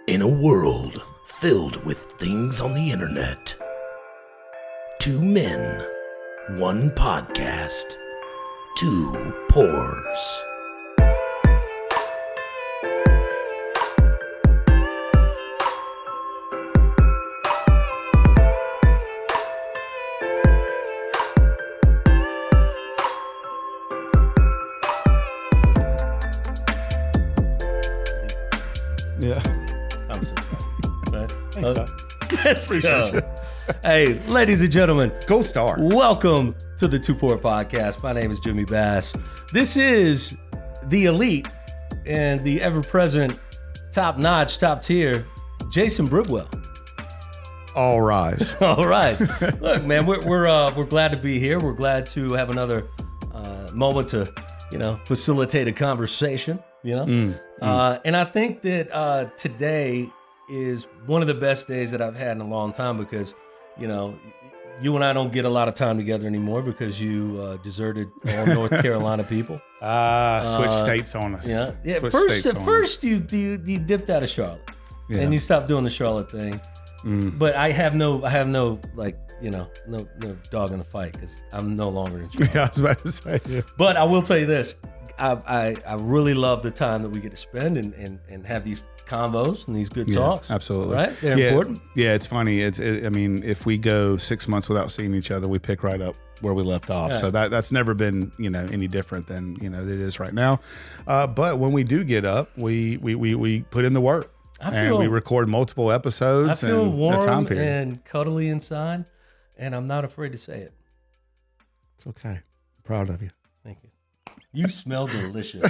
In a world filled with things on the internet, two men, one podcast, two pores. Yeah. I'm so sorry. Right? Thanks, Doc. Let's Appreciate go. Hey, ladies and gentlemen, Gold star. welcome to the Two Port Podcast. My name is Jimmy Bass. This is the elite and the ever-present, top-notch, top-tier Jason Brigwell. All rise. All right. Look, man, we're glad to be here. We're glad to have another moment to, facilitate a conversation. And I think that today is one of the best days that I've had in a long time because, you and I don't get a lot of time together anymore because you deserted all North Carolina people. Switch states on us. Yeah. Switch First, states on first you dipped out of Charlotte, Yeah. and you stopped doing the Charlotte thing. But I have no no dog in the fight because I'm no longer in Charlotte. Yeah, I was about to say. Yeah. But I will tell you this. I really love the time that we get to spend and have these convos and these good talks. Absolutely. Right? They're important. Yeah, it's funny. I mean, if we go 6 months without seeing each other, we pick right up where we left off. Yeah. So that's never been, any different than, it is right now. But when we do get up, we put in the work. And we record multiple I episodes feel in warm a time period. and cuddly inside, and I'm not afraid to say it. It's okay. I'm proud of you. Thank you. You smell delicious.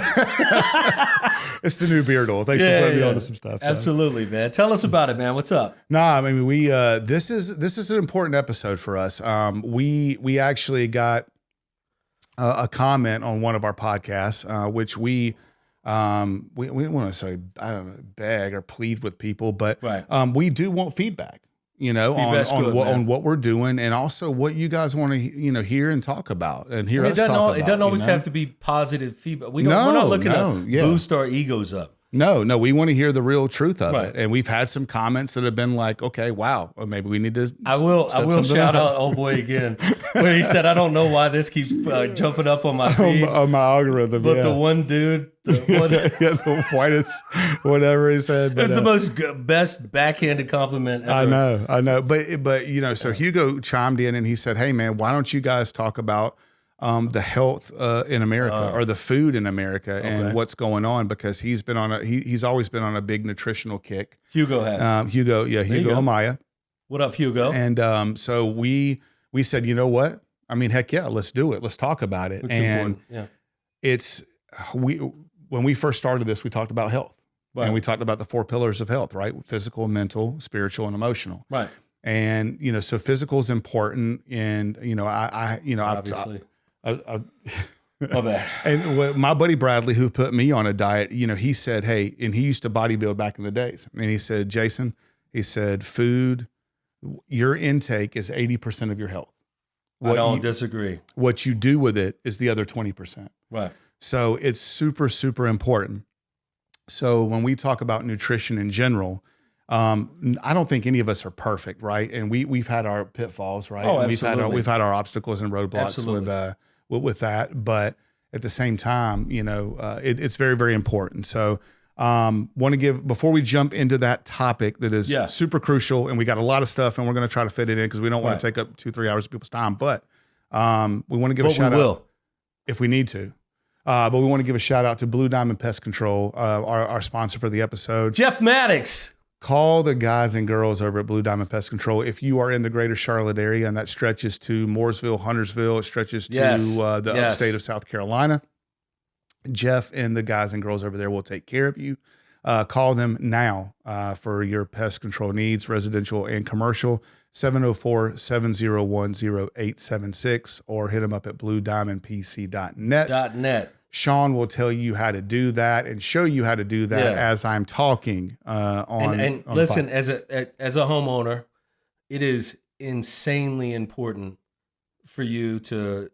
It's the new beard oil. Thanks for putting me onto some stuff. So. Absolutely, man. Tell us about it, man. What's up? Nah, I mean, we this is an important episode for us. We actually got a comment on one of our podcasts, which we don't want to say, I don't know, beg or plead with people, but Right. We do want feedback, Feedback's good, man. on what we're doing and also what you guys want to, hear and talk about and hear It us doesn't, talk about. it doesn't always have to be positive feedback. We're not looking to boost our egos up. No, we want to hear the real truth of Right. it. And we've had some comments that have been like, okay, wow, or maybe we need to. I will something shout up. out old boy again, where he said, "I don't know why this keeps jumping up on my feed, on my algorithm. but yeah. the one dude, the whitest, whatever he said. But, it's the most best backhanded compliment ever." I know. But so Hugo chimed in and he said, hey, man, why don't you guys talk about the health in America or the food in America and what's going on? Because he's been on he's always been on a big nutritional kick. Hugo has. Hugo Amaya. What up, Hugo? And so we said, you know what? I mean, heck yeah, let's do it. Let's talk about it. It's and important. it's when we first started this, we talked about health. Right. And we talked about the 4 pillars of health, right? Physical, mental, spiritual, and emotional. Right. And, so physical is important. And, Obviously. My bad. and my buddy Bradley, who put me on a diet, he said, hey, and he used to bodybuild back in the days. And he said, Jason, food, your intake is 80% of your health. I don't disagree. What you do with it is the other 20%. Right. So it's super, super important. So when we talk about nutrition in general, I don't think any of us are perfect, right? And we've had our pitfalls, right? Oh, and absolutely. we've had our obstacles and roadblocks with that. But at the same time, it's very, very important. So want to give, before we jump into that topic that is super crucial, and we got a lot of stuff, and we're going to try to fit it in because we don't want to take up 2-3 hours of people's time. But we want to give a shout out if we need to. But we want to give a shout out to Blue Diamond Pest Control, our sponsor for the episode. Jeff Maddox. Call the guys and girls over at Blue Diamond Pest Control. If you are in the greater Charlotte area, and that stretches to Mooresville, Huntersville, it stretches to the upstate of South Carolina, Jeff and the guys and girls over there will take care of you. Call them now for your pest control needs, residential and commercial, 704-701-0876, or hit them up at bluediamondpc.net. Sean will tell you how to do that and show you how to do that as I'm talking on listen, as a homeowner, it is insanely important for you to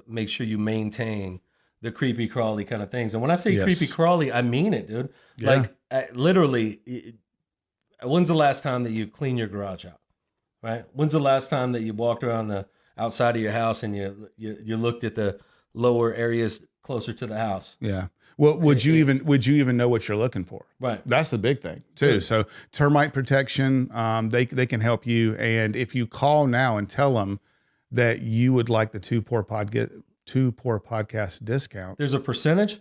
make sure you maintain the creepy crawly kind of things. And when I say creepy crawly, I mean it, dude. Yeah. Like literally, When's the last time that you cleaned your garage out? Right? When's the last time that you walked around the outside of your house and you looked at the lower areas closer to the house? Yeah. Well, would you even know what you're looking for? Right. That's the big thing too. So termite protection, they can help you. And if you call now and tell them that you would like the Two Poor Podcast discount, there's a percentage.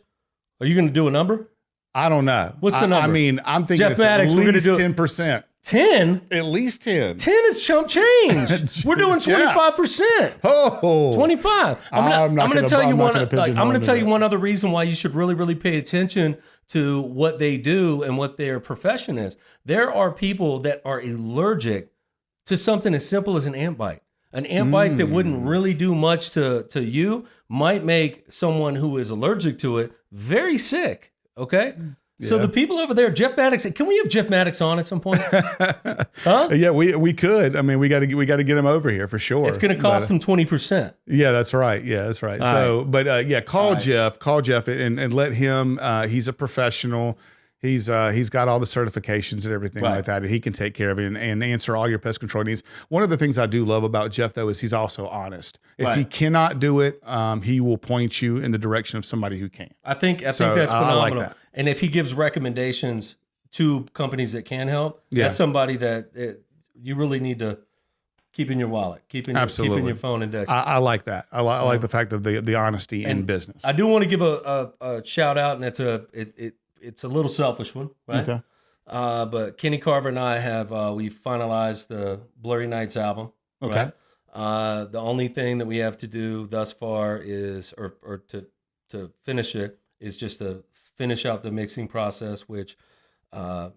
Are you going to do a number? I don't know. What's the number? I mean, I'm thinking Jeff it's Maddox, at least 10%. 10? At least 10. 10 is chump change. We're doing 25%. Oh, 25. I'm going to tell you one. I'm going to tell you that. one other reason why you should really, really pay attention to what they do and what their profession is. There are people that are allergic to something as simple as an ant bite. An ant bite that wouldn't really do much to you might make someone who is allergic to it very sick. Okay. Yeah. So the people over there, Jeff Maddox, can we have Jeff Maddox on at some point? Huh? Yeah, we could. I mean, we got to get him over here for sure. It's going to cost him 20%. Yeah, that's right. Yeah, that's right. Call Jeff and let him. He's a professional. He's got all the certifications and everything like that, and he can take care of it and answer all your pest control needs. One of the things I do love about Jeff, though, is he's also honest. If he cannot do it, he will point you in the direction of somebody who can. I think that's phenomenal. I like that. And if he gives recommendations to companies that can help, that's somebody that you really need to keep in your wallet, keeping your phone index. I like that. I like the fact of the honesty in business. I do want to give a shout out, and it's a little selfish one, right? Okay. But Kenny Carver and I have we finalized the Blurry Nights album. Okay. Right? The only thing that we have to do thus far is, or to finish it, is just to finish out the mixing process, which I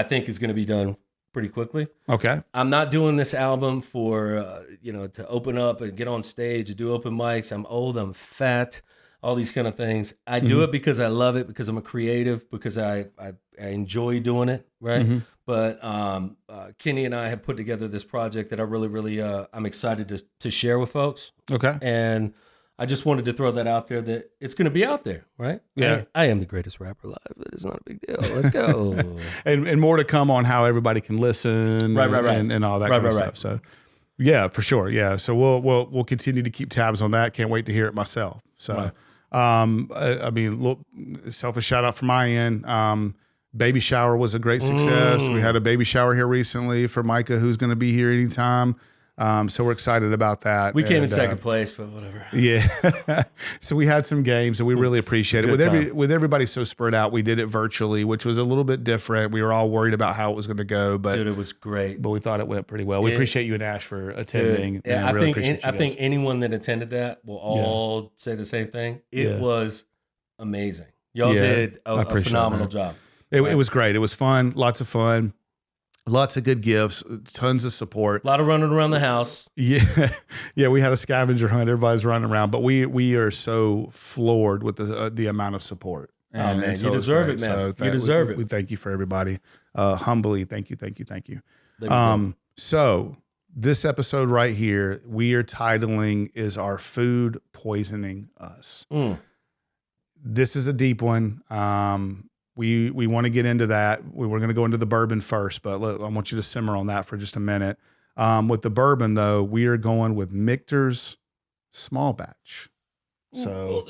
think is going to be done pretty quickly. Okay. I'm not doing this album for to open up and get on stage and do open mics. I'm old. I'm fat. All these kind of things. I do it because I love it, because I'm a creative, because I enjoy doing it, right? Mm-hmm. But Kenny and I have put together this project that I really, really, I'm excited to share with folks. Okay. And I just wanted to throw that out there, that it's going to be out there, right? Yeah. I am the greatest rapper alive, but it's not a big deal. Let's go. and more to come on how everybody can listen, right. And all that kind of stuff. So, yeah, for sure. Yeah. So we'll continue to keep tabs on that. Can't wait to hear it myself. So. Right. I mean, look, selfish shout out from my end. Baby shower was a great success. We had a baby shower here recently for Micah, who's going to be here anytime. So we're excited about that. We came in second place, but whatever. Yeah. So we had some games, and we really appreciate it. With everybody so spread out, we did it virtually, which was a little bit different. We were all worried about how it was going to go, but dude, it was great. But we thought it went pretty well. We appreciate you and Ash for attending. Dude, yeah, I think anyone that attended that will all say the same thing. It was amazing. Y'all did a phenomenal job. It was great. It was fun. Lots of fun. Lots of good gifts, tons of support. A lot of running around the house. Yeah, we had a scavenger hunt. Everybody's running around, but we are so floored with the amount of support. And, man, so you deserve it, man. You deserve it. We thank you for everybody. Humbly, thank you. So this episode right here, we are titling is Our Food Poisoning Us? This is a deep one. We want to get into that. We were going to go into the bourbon first, but look, I want you to simmer on that for just a minute. With the bourbon, though, we are going with Michter's Small Batch. So,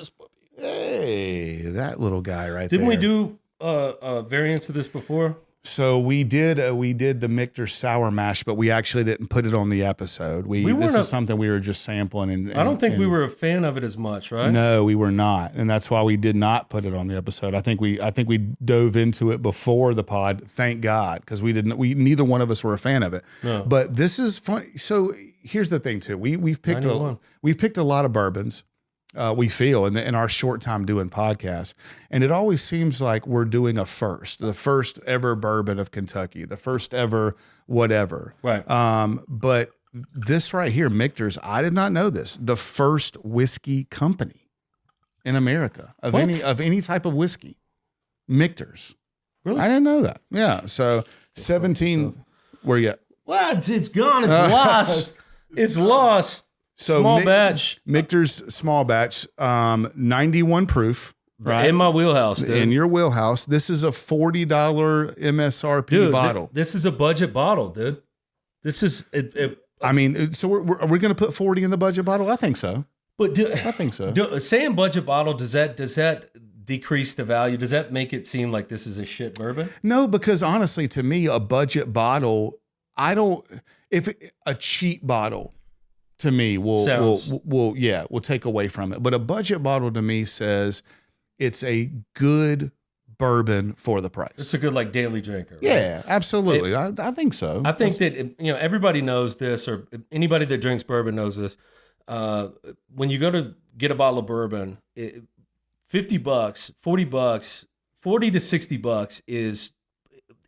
hey, that little guy right there. Didn't we do a variant of this before? So we did the Michter Sour Mash, but we actually didn't put it on the episode. This is something we were just sampling. And I don't think we were a fan of it as much, right? No, we were not, and that's why we did not put it on the episode. I think we dove into it before the pod. Thank God, because neither one of us were a fan of it. No. But this is fun. So here's the thing too. We've picked a lot of bourbons. We feel in our short time doing podcasts, and it always seems like we're doing the first ever bourbon of Kentucky, the first ever whatever. Right. But this right here, Michter's, I did not know this, the first whiskey company in America of any type of whiskey. Michter's. Really? I didn't know that. Yeah. So 17. Where you at? Well, it's gone. It's lost. It's lost. So small batch. Michter's Small Batch, 91 proof. Right? In my wheelhouse, dude. In your wheelhouse. This is a $40 MSRP bottle. This is a budget bottle, dude. This is I mean, so are we going to put 40 in the budget bottle? I think so. But I think so. Saying budget bottle, does that decrease the value? Does that make it seem like this is a shit bourbon? No, because honestly, to me, a budget bottle, a cheap bottle to me will take away from it. But a budget bottle to me says it's a good bourbon for the price. It's a good like daily drinker. Right? Yeah, absolutely. I think so. I think that everybody knows this, or anybody that drinks bourbon knows this. When you go to get a bottle of bourbon, $50, $40, $40 to $60 is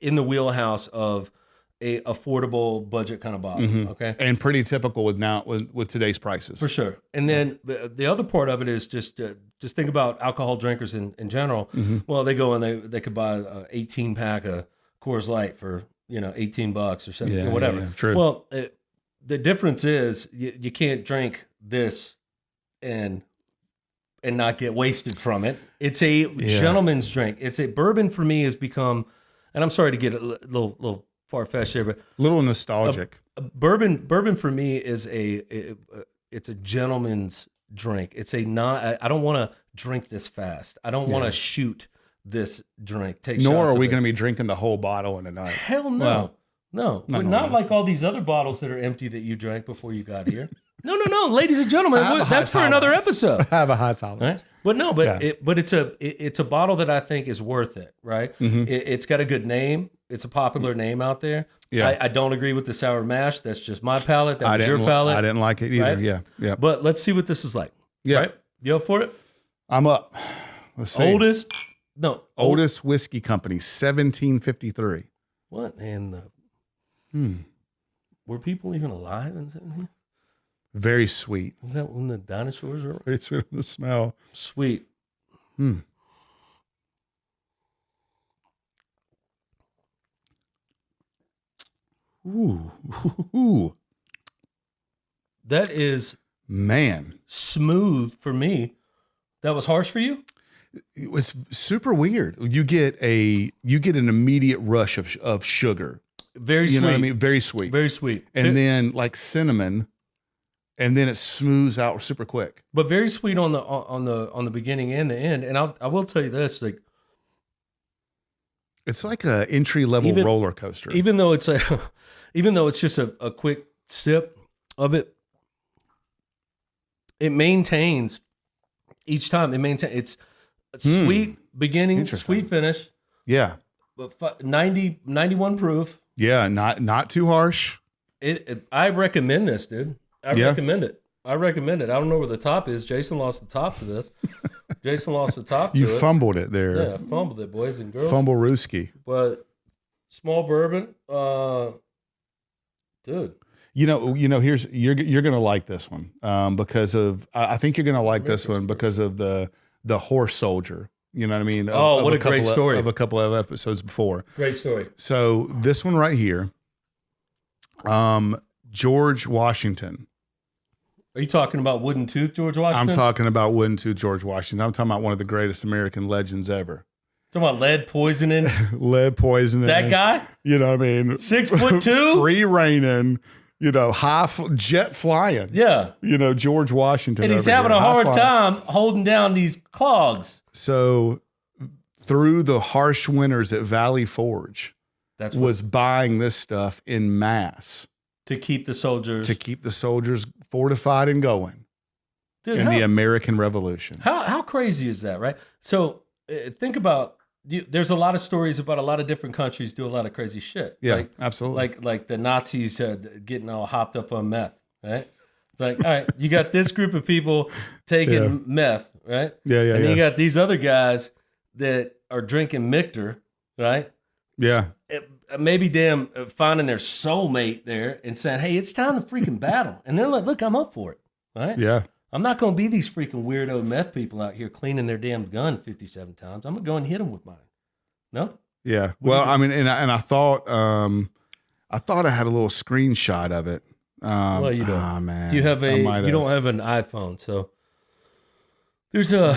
in the wheelhouse of a affordable budget kind of bottle. Okay, and pretty typical with today's prices for sure. And then the other part of it is just think about alcohol drinkers in general. Well, they go and they could buy a 18 pack of Coors Light for $18 or something or whatever. Yeah, true. Well, the difference is you can't drink this and not get wasted from it. It's a gentleman's drink. It's a bourbon for me has become, and I'm sorry to get a little far-fetched here, but a little nostalgic. Bourbon for me is it's a gentleman's drink. It's I don't want to drink this fast. I don't want to shoot this drink. Nor are we going to be drinking the whole bottle in a night. Hell no. Well, no. Not like all these other bottles that are empty that you drank before you got here. No. Ladies and gentlemen, that's for another episode. I have a high tolerance. Right? But it's a bottle that I think is worth it, right? It's got a good name. It's a popular name out there. Yeah. I don't agree with the sour mash. That's just my palate. That was your palate. I didn't like it either. Right? Yeah. But let's see what this is like. Yeah. Right? You up for it? I'm up. Let's see. Oldest whiskey company, 1753. What in the... Were people even alive in here? Very sweet. Is that when the dinosaurs were? Very sweet on the smell. Sweet. Ooh. That is smooth for me. That was harsh for you? It was super weird. You get an immediate rush of sugar. Very sweet. You know what I mean? Very sweet. Very sweet. And then like cinnamon, and then it smooths out super quick. But very sweet on the beginning and the end. And I will tell you this, like it's like a entry level roller coaster. Even though it's just a quick sip of it, it maintains each time. It's sweet beginning, sweet finish. Yeah. But 91 proof. Yeah, not too harsh. I recommend this, dude. I recommend it. I don't know where the top is. Jason lost the top to this. Jason lost the top to it. You fumbled it there. Yeah, fumbled it, boys and girls. Fumble Rooski. But small bourbon, dude. Here's you're gonna like this one because of I think you're gonna like this one because of the horse soldier. You know what I mean? What a great story. Of a couple of episodes before. Great story. So this one right here, George Washington. Are you talking about Wooden Tooth George Washington? I'm talking about Wooden Tooth George Washington. I'm talking about one of the greatest American legends ever. Talking about lead poisoning? Lead poisoning. That guy? You know what I mean? 6'2"? Free reigning. Jet flying. Yeah. George Washington. And he's having a hard time holding down these clogs. So through the harsh winters at Valley Forge, was buying this stuff in mass. To keep the soldiers fortified and going. Dude, in the American Revolution. How crazy is that, right? So think about, there's a lot of stories about a lot of different countries do a lot of crazy shit. Yeah, absolutely. Like the Nazis getting all hopped up on meth, right? It's like, all right, you got this group of people taking meth, right? Yeah. And then you got these other guys that are drinking Michter, right? Yeah. Maybe finding their soulmate there and saying, hey, it's time to freaking battle. And they're like, look, I'm up for it, right? Yeah. I'm not going to be these freaking weirdo meth people out here cleaning their damn gun 57 times. I'm going to go and hit them with mine. No? Yeah. Well, I mean, and I thought I had a little screenshot of it. Well, you don't. Oh, man. You don't have an iPhone, so There's a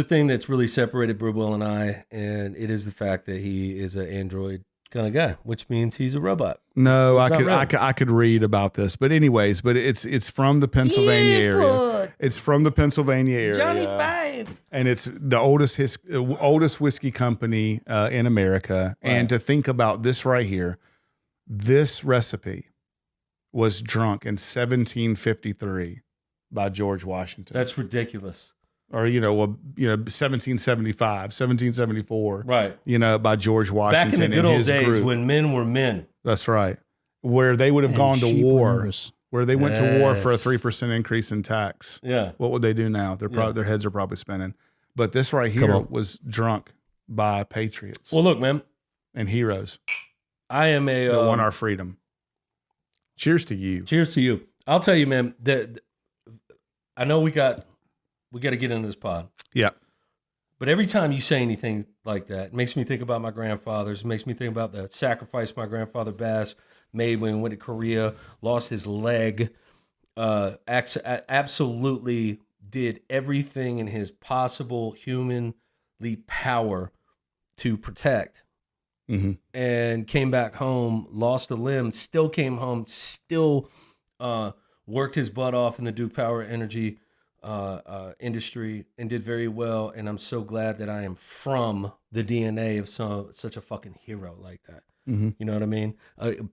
thing that's really separated Bridwell and I, and it is the fact that he is an android kind of guy, which means he's a robot. No, I could read about this, but anyways, it's from the Pennsylvania area. It's from the Pennsylvania area. Johnny Five, and it's the oldest whiskey company in America. Right. And to think about this right here, this recipe was drunk in 1753 by George Washington. That's ridiculous. Or 1775, 1774, right? By George Washington. Back in the good old days group. when men were men. That's right. Where they would have gone to war, where they went to war for a 3% increase in tax. Yeah. What would they do now? Their heads are probably spinning. But this right here was drunk by patriots. Well, look, man, and heroes. I am that won our freedom. Cheers to you. Cheers to you. I'll tell you, man. I know we got to get into this pod. Yeah. But every time you say anything like that, it makes me think about my grandfathers. It makes me think about the sacrifice my grandfather Bass made when he went to Korea, lost his leg, absolutely did everything in his possible humanly power to protect. Mm-hmm. And came back home, lost a limb, still came home, still worked his butt off in the Duke Power Energy industry and did very well. And I'm so glad that I am from the DNA of such a fucking hero like that. Mm-hmm. You know what I mean?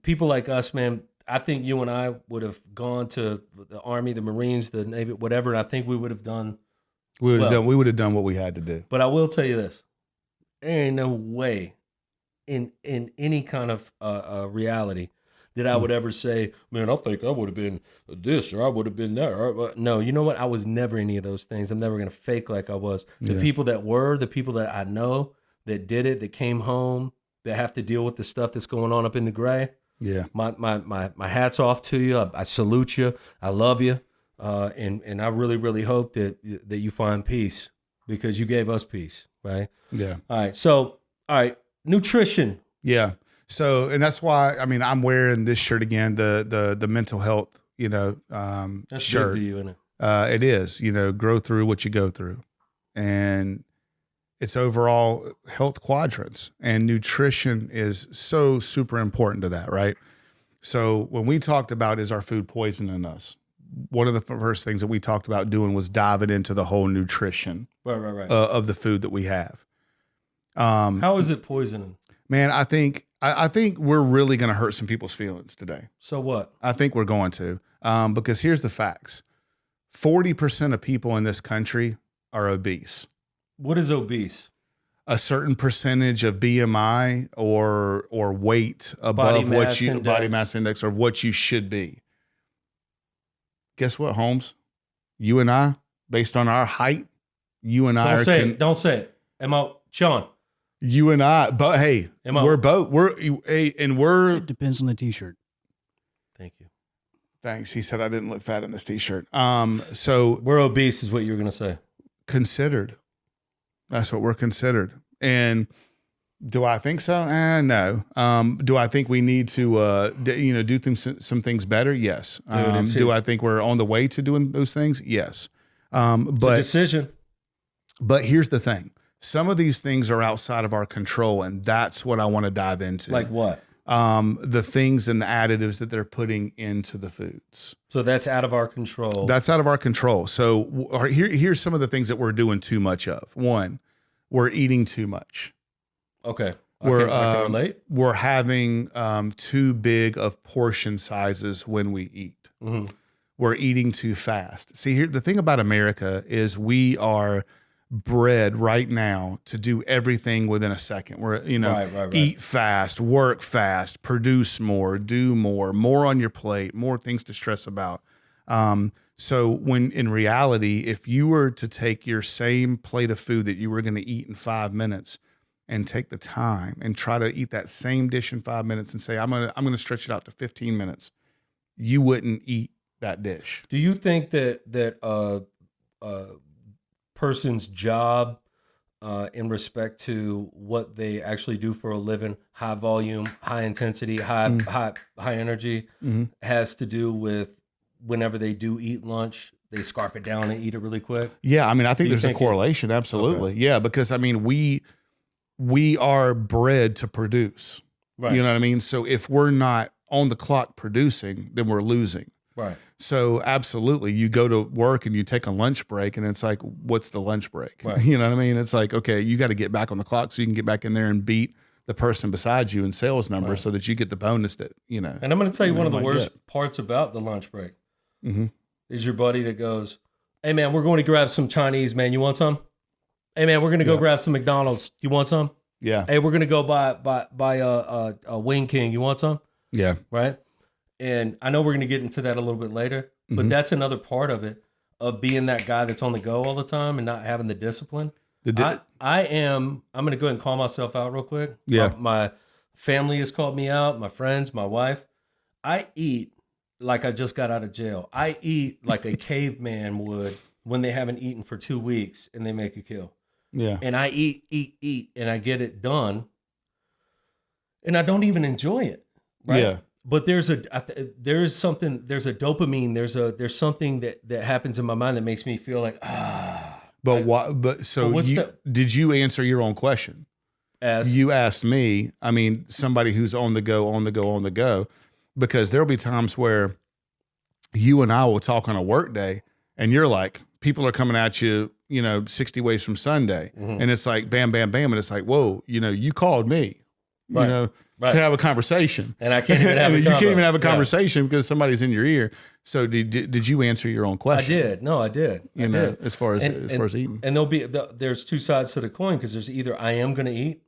People like us, man, I think you and I would have gone to the Army, the Marines, the Navy, whatever. And I think we would have done. We would have done what we had to do. But I will tell you this: there ain't no way in any kind of reality that I would ever say, man, I think I would have been this or I would have been that. No, you know what? I was never any of those things. I'm never going to fake like I was. The people that were, the people that I know that did it, that came home, that have to deal with the stuff that's going on up in the gray. Yeah. My hat's off to you. I salute you. I love you. And I really, really hope that you find peace because you gave us peace, right? Yeah. All right. Nutrition. Yeah. So, and that's why, I mean, I'm wearing this shirt again, the mental health, that's shirt. Big to you, isn't it? It is, grow through what you go through. And it's overall health quadrants, and nutrition is so super important to that, right? So when we talked about, is our food poisoning us? One of the first things that we talked about doing was diving into the whole nutrition right. Of the food that we have. How is it poisoning? Man, I think we're really going to hurt some people's feelings today. So what? I think we're going to, because here's the facts. 40% of people in this country are obese. What is obese? A certain percentage of BMI or weight above body mass index or what you should be. Guess what, Holmes? You and I, based on our height, you and I don't say it. Don't say it. Sean. You and I, but hey, we're both. It depends on the t-shirt. Thank you. Thanks. He said I didn't look fat in this t-shirt. So we're obese, is what you were gonna say. Considered. That's what we're considered. And do I think so? No. Do I think we need to, do some things better? Yes. Do I think we're on the way to doing those things? Yes. But it's a decision. But here's the thing. Some of these things are outside of our control, and that's what I want to dive into. Like what? The things and the additives that they're putting into the foods. So that's out of our control. That's out of our control. So here's some of the things that we're doing too much of. One, we're eating too much. Okay. I can relate. We're having too big of portion sizes when we eat. Mm-hmm. We're eating too fast. See, here the thing about America is we are bred right now to do everything within a second. We're, right. Eat fast, work fast, produce more, do more on your plate, more things to stress about. So when in reality, if you were to take your same plate of food that you were going to eat in 5 minutes and take the time and try to eat that same dish in 5 minutes and say, I'm going to stretch it out to 15 minutes, you wouldn't eat that dish. Do you think that person's job in respect to what they actually do for a living, high volume, high intensity, high energy, has to do with whenever they do eat lunch, they scarf it down and eat it really quick? Yeah, I mean, I think there's a correlation. Absolutely. Okay. Yeah, because I mean, we are bred to produce. Right. You know what I mean? So if we're not on the clock producing, then we're losing. Right. So absolutely, you go to work and you take a lunch break, and it's like, what's the lunch break? Right. You know what I mean? It's like, okay, you got to get back on the clock so you can get back in there and beat the person beside you in sales numbers, so that you get the bonus that, you know. And I'm going to tell you one of the worst parts about the lunch break is your buddy that goes, "Hey man, we're going to grab some Chinese, man. You want some? Hey man, we're going to go grab some McDonald's. You want some? Yeah. Hey, we're going to go buy a Wing King. You want some?" Yeah. Right. And I know we're going to get into that a little bit later, but that's another part of it, of being that guy that's on the go all the time and not having the discipline. I'm going to go ahead and call myself out real quick. Yeah. My family has called me out, my friends, my wife. I eat like I just got out of jail. I eat like a caveman would when they haven't eaten for 2 weeks and they make a kill. Yeah. And I eat, and I get it done. And I don't even enjoy it. Right? Yeah. But there's a dopamine, there's something that happens in my mind that makes me feel like, But what? But so did you answer your own question? You asked me. I mean, somebody who's on the go, because there'll be times where you and I will talk on a work day, and you're like, people are coming at you, 60 ways from Sunday, and it's like bam, bam, bam, and it's like, whoa, you called me, to have a conversation, and I can't even have you can't even have a conversation because somebody's in your ear. So did you answer your own question? I did. No, I did. I did. As far as eating, and there's two sides to the coin, because there's either I am going to eat,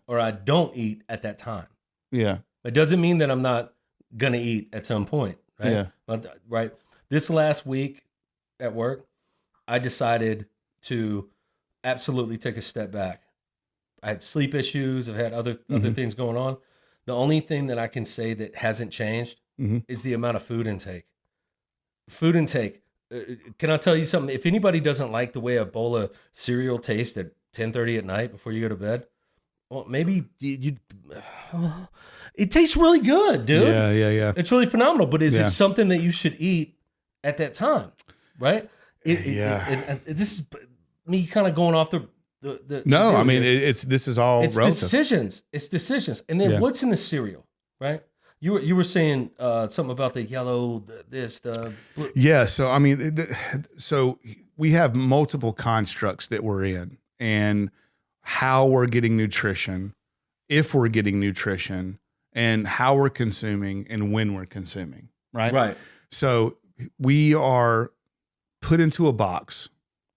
or I don't eat at that time. Yeah, it doesn't mean that I'm not going to eat at some point, right? Yeah, right. This last week at work, I decided to absolutely take a step back. I had sleep issues. I've had other things going on. The only thing that I can say that hasn't changed is the amount of food intake. Food intake. Can I tell you something? If anybody doesn't like the way a bowl of cereal tastes at 10:30 at night before you go to bed, well, maybe you it tastes really good, dude. Yeah. It's really phenomenal. But is it something that you should eat at that time? Right? This is me kind of going off the no, I mean, this is all relative. Decisions. It's decisions. And then what's in the cereal, right? You were saying something about the yellow, the blue. Yeah. So I mean, so we have multiple constructs that we're in, and how we're getting nutrition, if we're getting nutrition, and how we're consuming and when we're consuming. Right. Right. So we are put into a box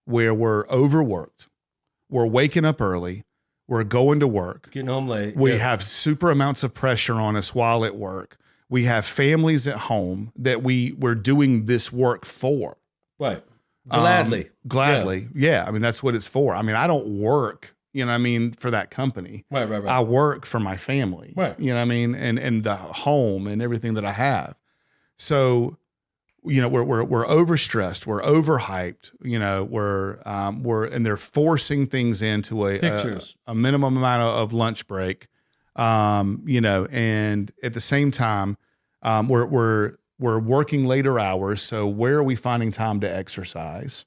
where we're overworked. We're waking up early. We're going to work. Getting home late. We have super amounts of pressure on us while at work. We have families at home that we're doing this work for. Right. Gladly. Yeah. I mean, that's what it's for. I mean, I don't work, for that company. Right. I work for my family. Right. You know what I mean? And the home and everything that I have. So, we're overstressed, we're overhyped, and they're forcing things into a minimum amount of lunch break, and at the same time, we're working later hours. So where are we finding time to exercise?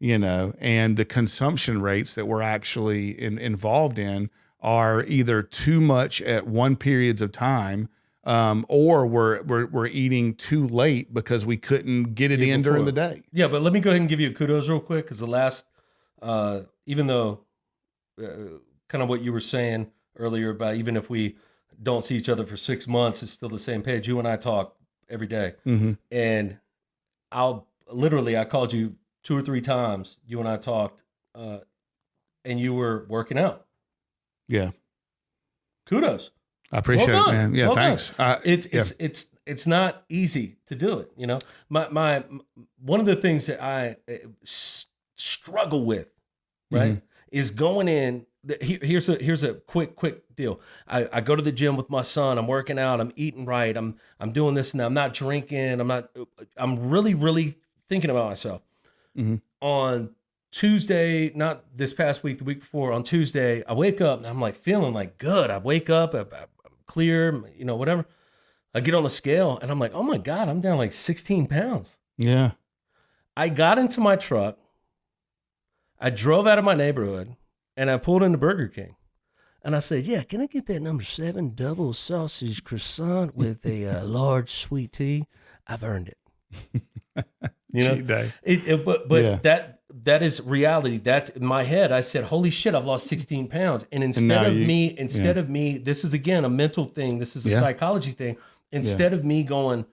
And the consumption rates that we're actually involved in are either too much at one periods of time, or we're eating too late because we couldn't get it in during the day. Yeah, but let me go ahead and give you kudos real quick, because the last, even though kind of what you were saying earlier about even if we don't see each other for 6 months, it's still the same page. You and I talk every day. And I called you 2 or 3 times. You and I talked, and you were working out. Yeah. Kudos. I appreciate it, man. Yeah, thanks. It's not easy to do it. My one of the things that I struggle with, right, is going in. Here's a quick deal. I go to the gym with my son. I'm working out. I'm eating right. I'm doing this and that. I'm not drinking. I'm really thinking about myself. On Tuesday, not this past week, the week before, on Tuesday, I wake up and I'm like feeling like good. I wake up, I'm clear, whatever. I get on the scale and I'm like, oh my God, I'm down like 16 pounds. Yeah. I got into my truck, I drove out of my neighborhood, and I pulled into Burger King. And I said, yeah, can I get that number 7 double sausage croissant with a large sweet tea? I've earned it. Cheat day. But that is reality. That's in my head. I said, holy shit, I've lost 16 pounds. And instead of me, this is again a mental thing. This is a psychology thing. Instead of me going,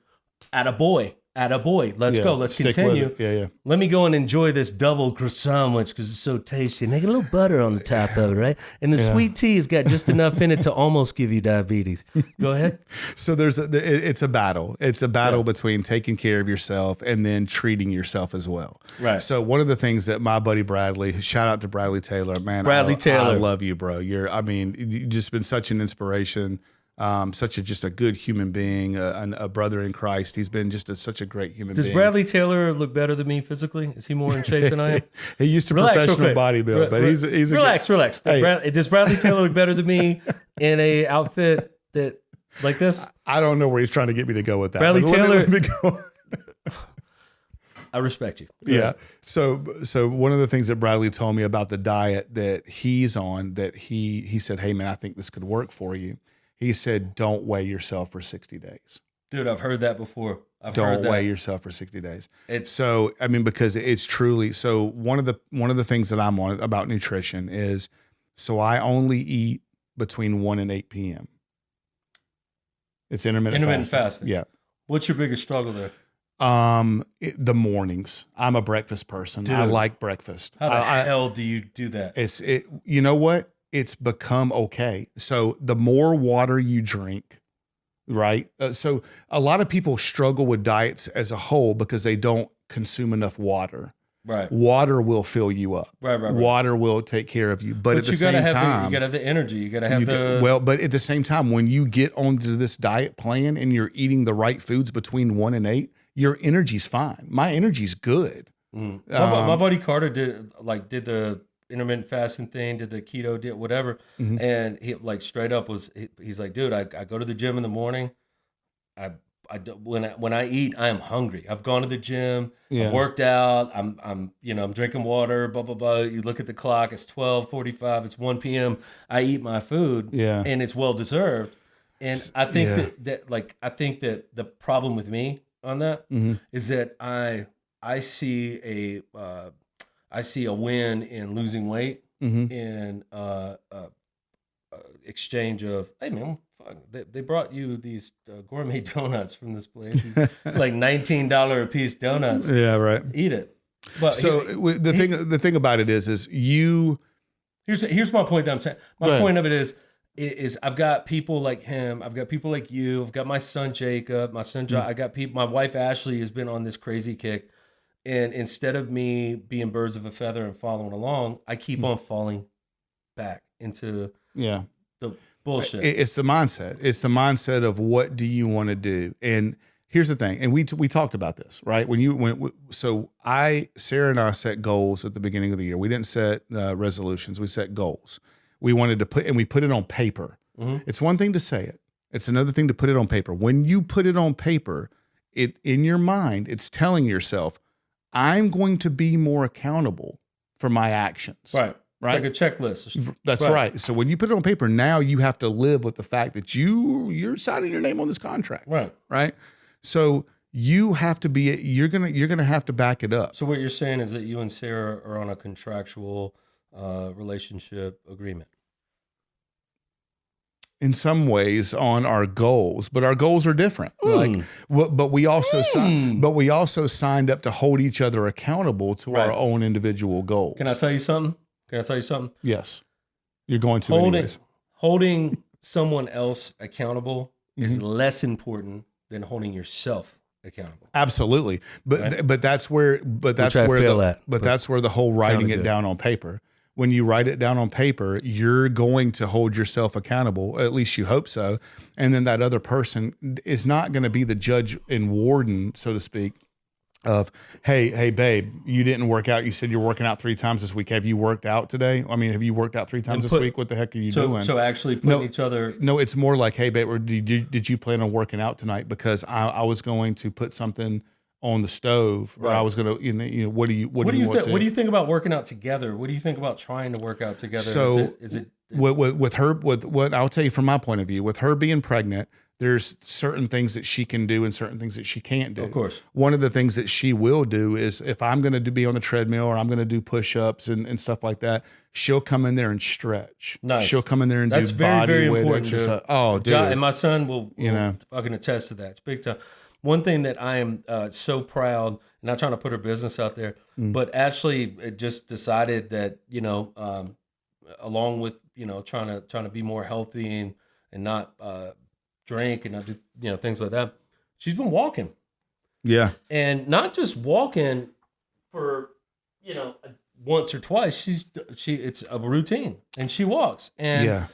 attaboy, let's go, let's continue. Let me go and enjoy this double croissant sandwich because it's so tasty. And they get a little butter on the top of it, right? And the sweet tea has got just enough in it to almost give you diabetes. Go ahead. So it's a battle. It's a battle between taking care of yourself and then treating yourself as well. Right. So one of the things that my buddy Bradley, shout out to Bradley Taylor, man. I love you, bro. You've just been such an inspiration. Just a good human being, a brother in Christ. He's been just such a great human being. Does Bradley Taylor look better than me physically? Is he more in shape than I am? He used to professional bodybuild, but he's relax. Hey. Does Bradley Taylor look better than me in a outfit that like this? I don't know where he's trying to get me to go with that. Bradley Taylor. Let me go. I respect you. Yeah. So one of the things that Bradley told me about the diet that he's on, that he said, hey man, I think this could work for you. He said, don't weigh yourself for 60 days. Dude, I've heard that before. Don't weigh yourself for 60 days. Because it's truly, so one of the things that I'm on about nutrition is, so I only eat between 1 and 8 p.m. It's intermittent fasting. Yeah. What's your biggest struggle there? The mornings. I'm a breakfast person. Dude, I like breakfast. How the hell do you do that? You know what? It's become okay. So the more water you drink, right? So a lot of people struggle with diets as a whole because they don't consume enough water. Right. Water will fill you up. Right. Water will take care of you. But at the same time, you got to have the energy. You got to have but at the same time, when you get onto this diet plan and you're eating the right foods between 1 and 8, your energy's fine. My energy's good. My buddy Carter did the intermittent fasting thing, did the keto, did whatever. Mm-hmm. And he straight up he's like, dude, I go to the gym in the morning. When I eat, I am hungry. I've gone to the gym, I've worked out, I'm drinking water, blah, blah, blah. You look at the clock, it's 12:45, it's 1 p.m. I eat my food and it's well deserved. And I think I think that the problem with me on that is that I see a win in losing weight in exchange of, hey man, fuck, they brought you these gourmet donuts from this place. These, like $19 a piece donuts. Yeah, right. Eat it. But so the thing about it is you. Here's my point that I'm saying. My point of it is I've got people like him. I've got people like you. I've got my son Jacob, my son John. I got people. My wife Ashley has been on this crazy kick. And instead of me being birds of a feather and following along, I keep on falling back into the bullshit. It's the mindset. It's the mindset of what do you want to do? And here's the thing. And we talked about this, right? Sarah and I set goals at the beginning of the year. We didn't set resolutions. We set goals. We wanted to put it on paper. Mm-hmm. It's one thing to say it. It's another thing to put it on paper. When you put it on paper, in your mind, it's telling yourself, I'm going to be more accountable for my actions. Right. It's like a checklist. That's right. So when you put it on paper, now you have to live with the fact that you're signing your name on this contract. Right. Right. So you have to be. You're gonna have to back it up. So what you're saying is that you and Sarah are on a contractual relationship agreement. In some ways on our goals, but our goals are different. But we also signed up to hold each other accountable to our own individual goals. Can I tell you something? Yes. You're going to anyways. Holding someone else accountable is less important than holding yourself accountable. Absolutely. But that's where the whole writing it down on paper. When you write it down on paper, you're going to hold yourself accountable, at least you hope so. And then that other person is not going to be the judge and warden, so to speak, of, hey, babe, you didn't work out. You said you're working out 3 times this week. Have you worked out today? I mean, have you worked out 3 times this week? What the heck are you doing? So actually putting each other. No, it's more like, hey, babe, or did you plan on working out tonight? Because I was going to put something on the stove, or I was gonna, what do you think about working out together? What do you think about trying to work out together? So with her, what I'll tell you from my point of view, with her being pregnant, there's certain things that she can do and certain things that she can't do. Of course. One of the things that she will do is if I'm going to be on the treadmill or I'm going to do push-ups and stuff like that, she'll come in there and stretch. Nice. She'll come in there and That's do very, body very weight important, exercise. dude. Oh, dude. And my son will fucking attest to that. It's big time. One thing that I am so proud, not trying to put her business out there, but actually just decided that, along with, trying to be more healthy and not drink and not do, things like that. She's been walking. Yeah. And not just walking for, once or twice. It's a routine and she walks. And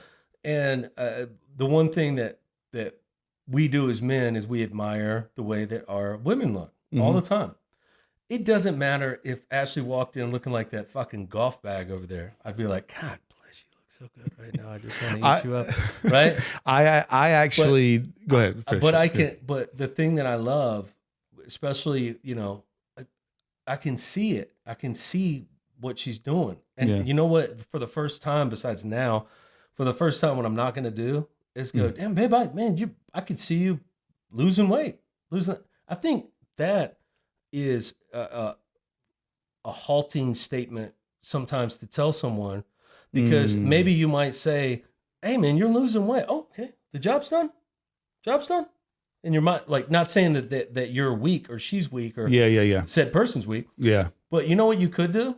the one thing that we do as men is we admire the way that our women look all the time. It doesn't matter if Ashley walked in looking like that fucking golf bag over there. I'd be like, God bless, you look so good right now. I just want to eat you up, right? I actually go ahead. But the thing that I love, especially, I can see it. I can see what she's doing. And you know what? For the first time, besides now, for the first time, what I'm not going to do is go, damn, babe, I could see you losing weight. I think that is a halting statement sometimes to tell someone, because maybe you might say, hey man, you're losing weight. Oh, okay. The job's done. And your mind, like, not saying that you're weak or she's weak or said person's weak. Yeah. But you know what you could do?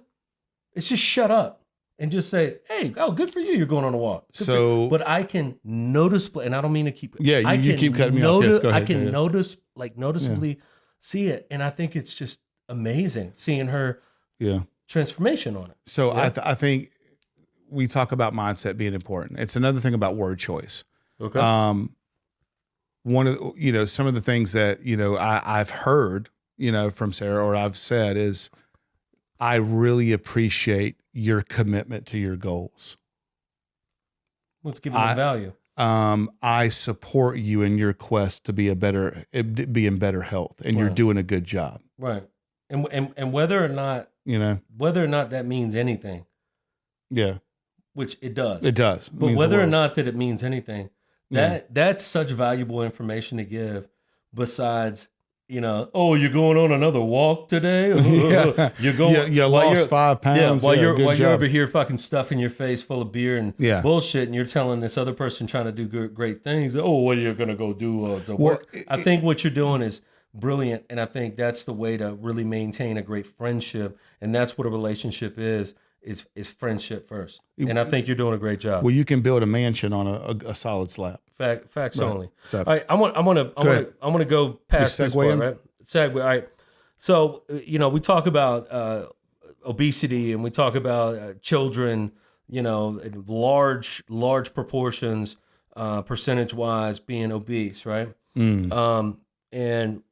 It's just shut up and just say, hey, good for you. You're going on a walk. But I can notice, and I don't mean to keep it. Yeah, you keep cutting me off. Yes, go ahead. I can noticeably see it. And I think it's just amazing seeing her transformation on it. So I think we talk about mindset being important. It's another thing about word choice. Okay. One of some of the things that I've heard from Sarah, or I've said, is I really appreciate your commitment to your goals. Let's give them value. I support you in your quest to be in better health, and you're doing a good job. Right. And whether or not that means anything. Yeah. Which it does. It does. But whether or not that it means anything, that's such valuable information to give, besides, oh, you're going on another walk today? You're going, you lost 5 pounds. While you're over here fucking stuffing your face full of beer and bullshit, and you're telling this other person trying to do great things, oh, what are you going to go do to work? I think what you're doing is brilliant, and I think that's the way to really maintain a great friendship, and that's what a relationship is friendship first. And I think you're doing a great job. Well, you can build a mansion on a solid slab. Facts only. All right, I want to go past this part, right? Segue. All right. So, we talk about obesity, and we talk about children, in large proportions, percentage-wise, being obese, right? And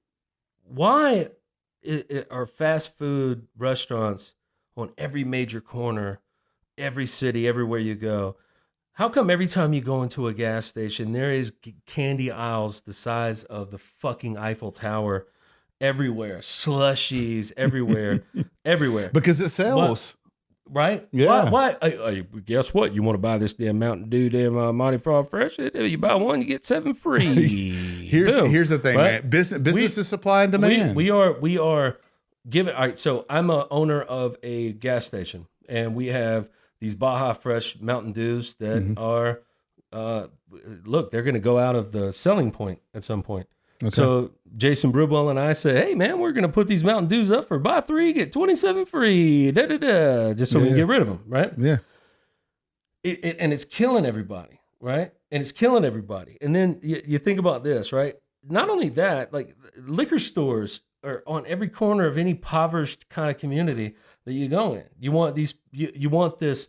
why are fast food restaurants on every major corner, every city, everywhere you go? How come every time you go into a gas station, there is candy aisles the size of the fucking Eiffel Tower everywhere, slushies everywhere, everywhere? Because it sells. Right? Yeah. Why? Guess what? You want to buy this damn Mountain Dew, damn Mardi Gras Fresh? You buy one, you get 7 free. Here's the thing, right? Man. Business is supply and demand. We are giving. All right. So I'm a owner of a gas station, and we have these Baja Fresh Mountain Dews that are, look, they're going to go out of the selling point at some point. Okay. So Jason Brubwell and I say, hey man, we're going to put these Mountain Dews up for buy 3, get 27 free, just so we can get rid of them, right? Yeah. And it's killing everybody, right? And it's killing everybody. And then you think about this, right? Not only that, like liquor stores are on every corner of any impoverished kind of community that you go in. You want you want this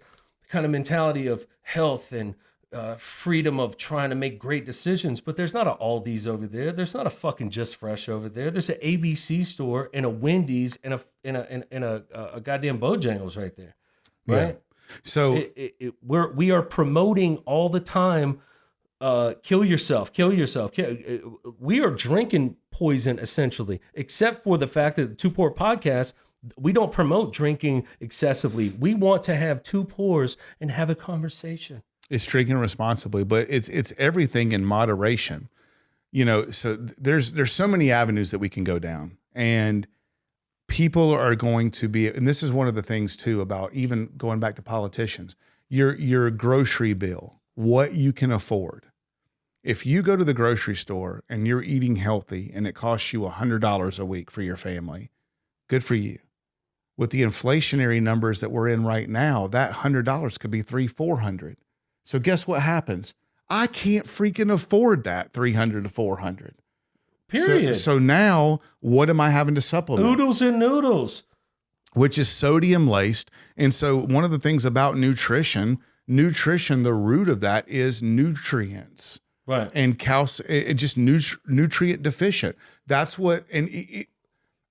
kind of mentality of health and freedom of trying to make great decisions, but there's not a Aldi's over there. There's not a fucking Just Fresh over there. There's an ABC store and a Wendy's and a goddamn Bojangles right there, right? Yeah. So we are promoting all the time kill yourself. We are drinking poison essentially, except for the fact that the Two Pour podcast, we don't promote drinking excessively. We want to have two pours and have a conversation. It's drinking responsibly, but it's everything in moderation. So there's so many avenues that we can go down, and people are going to be, and this is one of the things too about even going back to politicians, your grocery bill, what you can afford. If you go to the grocery store and you're eating healthy and it costs you $100 a week for your family, good for you. With the inflationary numbers that we're in right now, that $100 could be $300-$400. So guess what happens? I can't freaking afford that $300 to $400. Period. So now what am I having to supplement? Oodles and noodles. Which is sodium laced. And so one of the things about nutrition, the root of that is nutrients. Right. And just nutrient deficient. That's what,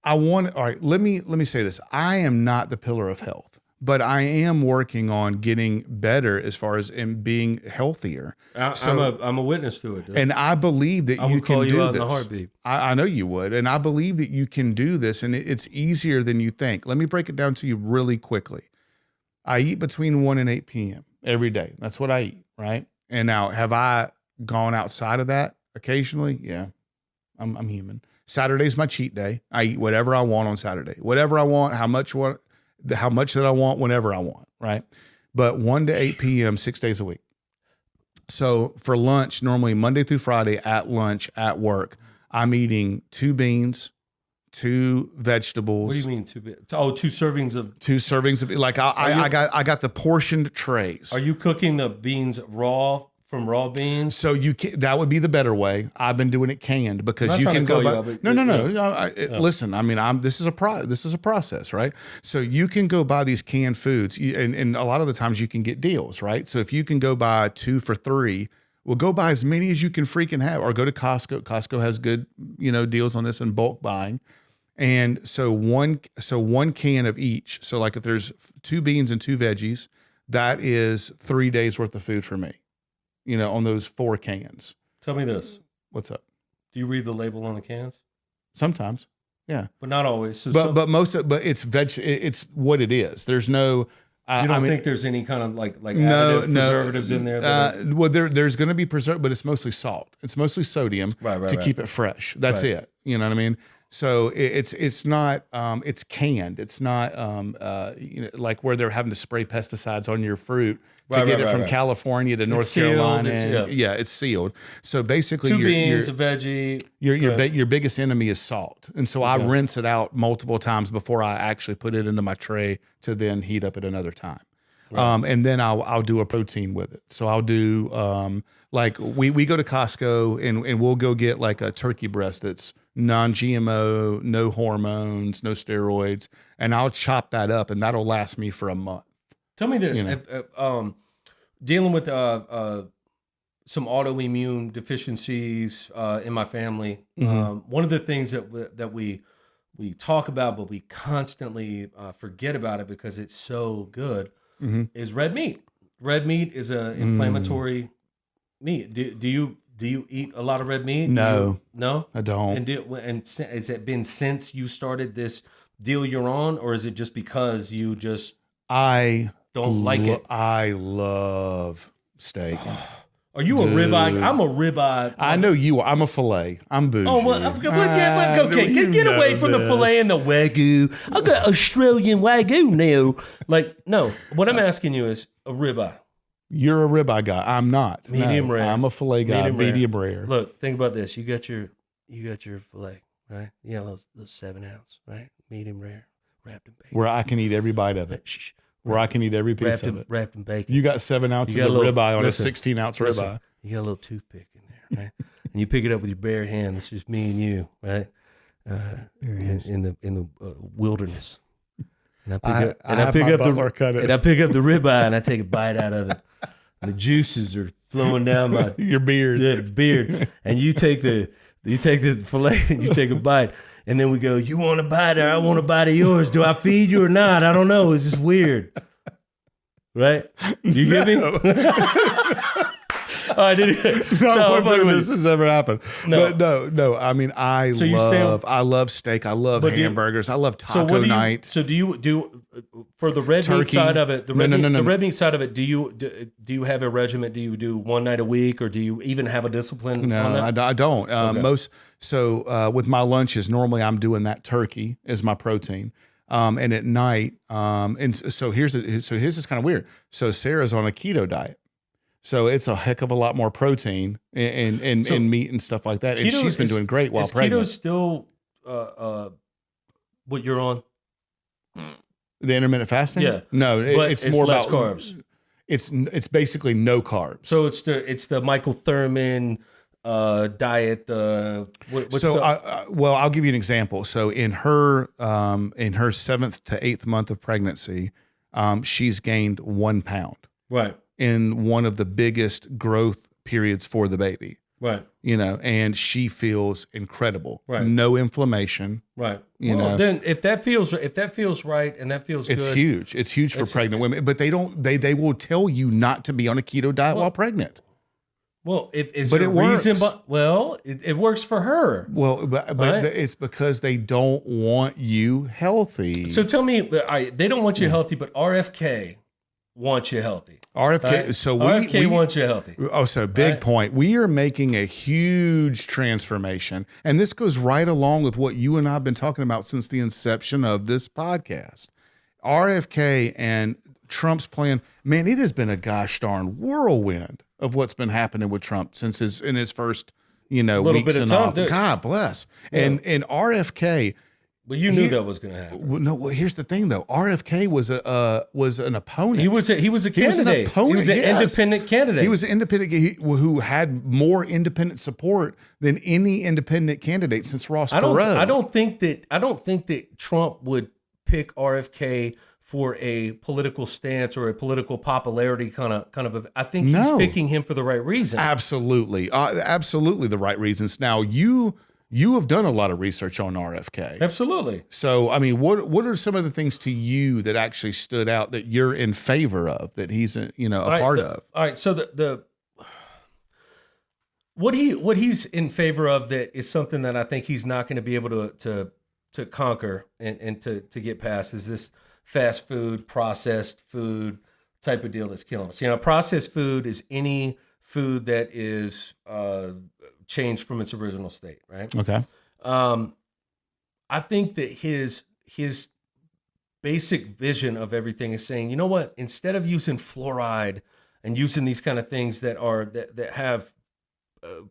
all right, let me say this. I am not the pillar of health, but I am working on getting better as far as in being healthier. I'm a witness to it. Dude. And I believe that you can do this. I would call you out in a heartbeat. I know you would. And I believe that you can do this, and it's easier than you think. Let me break it down to you really quickly. I eat between 1 and 8 p.m. every day. That's what I eat, right? And now, have I gone outside of that occasionally? Yeah, I'm human. Saturday's my cheat day. I eat whatever I want on Saturday. Whatever I want, how much that I want, whenever I want, right? But 1 to 8 p.m., 6 days a week. So for lunch, normally Monday through Friday at lunch at work, I'm eating 2 beans, 2 vegetables. What do you mean 2 beans? Oh, 2 servings of. 2 servings of, like I got the portioned trays. Are you cooking the beans raw? From raw beans? So that would be the better way. I've been doing it canned because you can go buy. No. Listen, I mean, this is a process, right? So you can go buy these canned foods, and a lot of the times you can get deals, right? So if you can go buy 2 for $3, well, go buy as many as you can freaking have, or go to Costco. Costco has good, deals on this in bulk buying. And so one can of each. So like if there's 2 beans and 2 veggies, that is 3 days worth of food for me. On those 4 cans. Tell me this. What's up? Do you read the label on the cans? Sometimes, yeah, but not always. So but it's it's what it is. There's no. You don't think there's any kind of like additives, preservatives in there? Well, there's going to be but it's mostly salt. It's mostly sodium to keep it fresh. That's it. You know what I mean? So it's not it's canned. It's not like where they're having to spray pesticides on your fruit to get it from California to North Carolina. It's sealed. So basically, 2 beans, a veggie. Your biggest enemy is salt, and so I rinse it out multiple times before I actually put it into my tray to then heat up at another time. Right. And then I'll do a protein with it. So I'll do like we go to Costco and we'll go get like a turkey breast that's non-GMO, no hormones, no steroids, and I'll chop that up, and that'll last me for a month. Tell me this: dealing with some autoimmune deficiencies in my family. One of the things that we talk about, but we constantly forget about it because it's so good, is red meat. Red meat is an inflammatory meat. Do you eat a lot of red meat? No, no, I don't. And has it been since you started this deal you're on, or is it just because you just don't like it? I love steak. Are you a ribeye? I'm a ribeye. I know you are. I'm a filet. I'm bougie. Oh, well, okay. Get away from the filet and the Wagyu. I got Australian Wagyu now. Like, no. What I'm asking you is a ribeye. You're a ribeye guy. I'm not. Medium rare. I'm a filet guy. Medium rare. Look, think about this. You got your filet, right? You got those 7 ounce, right? Medium rare, wrapped in bacon. Where I can eat every bite of it. Where I can eat every piece of it. Wrapped in bacon. You got 7 ounces of ribeye on a 16 ounce ribeye. You got a little toothpick in there, right? And you pick it up with your bare hand. It's just me and you, right? In the wilderness. And I pick up the ribeye and I take a bite out of it. And the juices are flowing down my your beard. And you take the fillet and you take a bite. And then we go, you want a bite or I want a bite of yours. Do I feed you or not? I don't know. It's just weird. Right? Do you get me? I didn't. This has ever happened. No. But no. I mean, I love steak. I love hamburgers. I love taco night. So do you do for the red meat side of it? The red meat side of it. Do you have a regimen? Do you do one night a week, or do you even have a discipline? No, I don't. Okay. With my lunches, normally I'm doing that turkey as my protein. And at night, so here's is kind of weird. So Sarah's on a keto diet. So it's a heck of a lot more protein and meat and stuff like that. And she's been doing great while pregnant. Keto still what you're on? The intermittent fasting? Yeah. No, it's more less about carbs. It's basically no carbs. So it's the Michael Thurman diet. I'll give you an example. So in her 7th to 8th month of pregnancy, she's gained 1 pound. Right. In one of the biggest growth periods for the baby. Right. And she feels incredible. Right. No inflammation. Right. Then if that feels right and that feels it's good. Huge. It's huge for pregnant women, but they will tell you not to be on a keto diet while pregnant. Well, it works for her. Well, but right? It's because they don't want you healthy. So tell me, they don't want you healthy, but RFK wants you healthy. RFK, right? so RFK wants you healthy. Oh, so big point. We are making a huge transformation, and this goes right along with what you and I have been talking about since the inception of this podcast. RFK and Trump's plan, man, it has been a gosh darn whirlwind of what's been happening with Trump since his first, weeks and off. God bless. Yeah. And RFK. Well, you knew that was going to happen. No, here's the thing though. RFK was an opponent. He was a candidate. He was an opponent. He was an independent candidate. He was an independent who had more independent support than any independent candidate since Ross Perot. I don't think that Trump would pick RFK for a political stance or a political popularity kind of. I think he's picking him for the right reason. Absolutely, absolutely the right reasons. Now you have done a lot of research on RFK. Absolutely. So I mean, what are some of the things to you that actually stood out that you're in favor of, that he's a part of? All right. So what he's in favor of that is something that I think he's not going to be able to conquer and to get past is this fast food, processed food type of deal that's killing us. Processed food is any food that is changed from its original state, right? Okay. I think that his basic vision of everything is saying, you know what? Instead of using fluoride and using these kind of things that have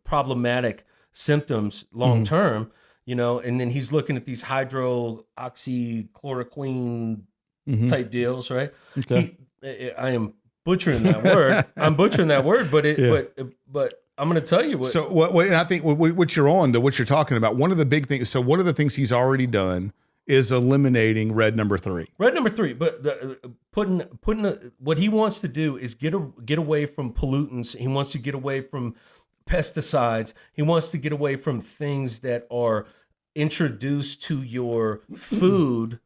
problematic symptoms long term, and then he's looking at these hydroxychloroquine type deals, right? Okay. I am butchering that word. But I'm going to tell you what. So what I think what you're talking about. One of the big things. So one of the things he's already done is eliminating red number 3. Red number 3, but what he wants to do is get away from pollutants. He wants to get away from pesticides. He wants to get away from things that are introduced to your food.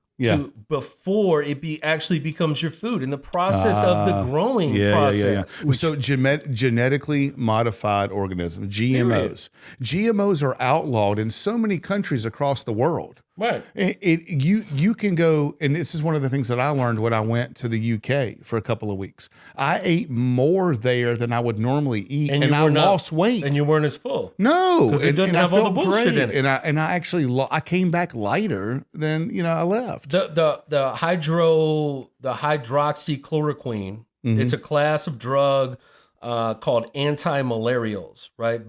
Before it actually becomes your food in the process of the growing process. Yeah. So genetically modified organisms, GMOs. GMOs are outlawed in so many countries across the world. Right. You can go, and this is one of the things that I learned when I went to the UK for a couple of weeks. I ate more there than I would normally eat, and I lost weight. And you weren't as full. No, because it doesn't have all the bullshit in it. And I actually I came back lighter than I left. The hydroxychloroquine. It's a class of drug called anti-malarials, right?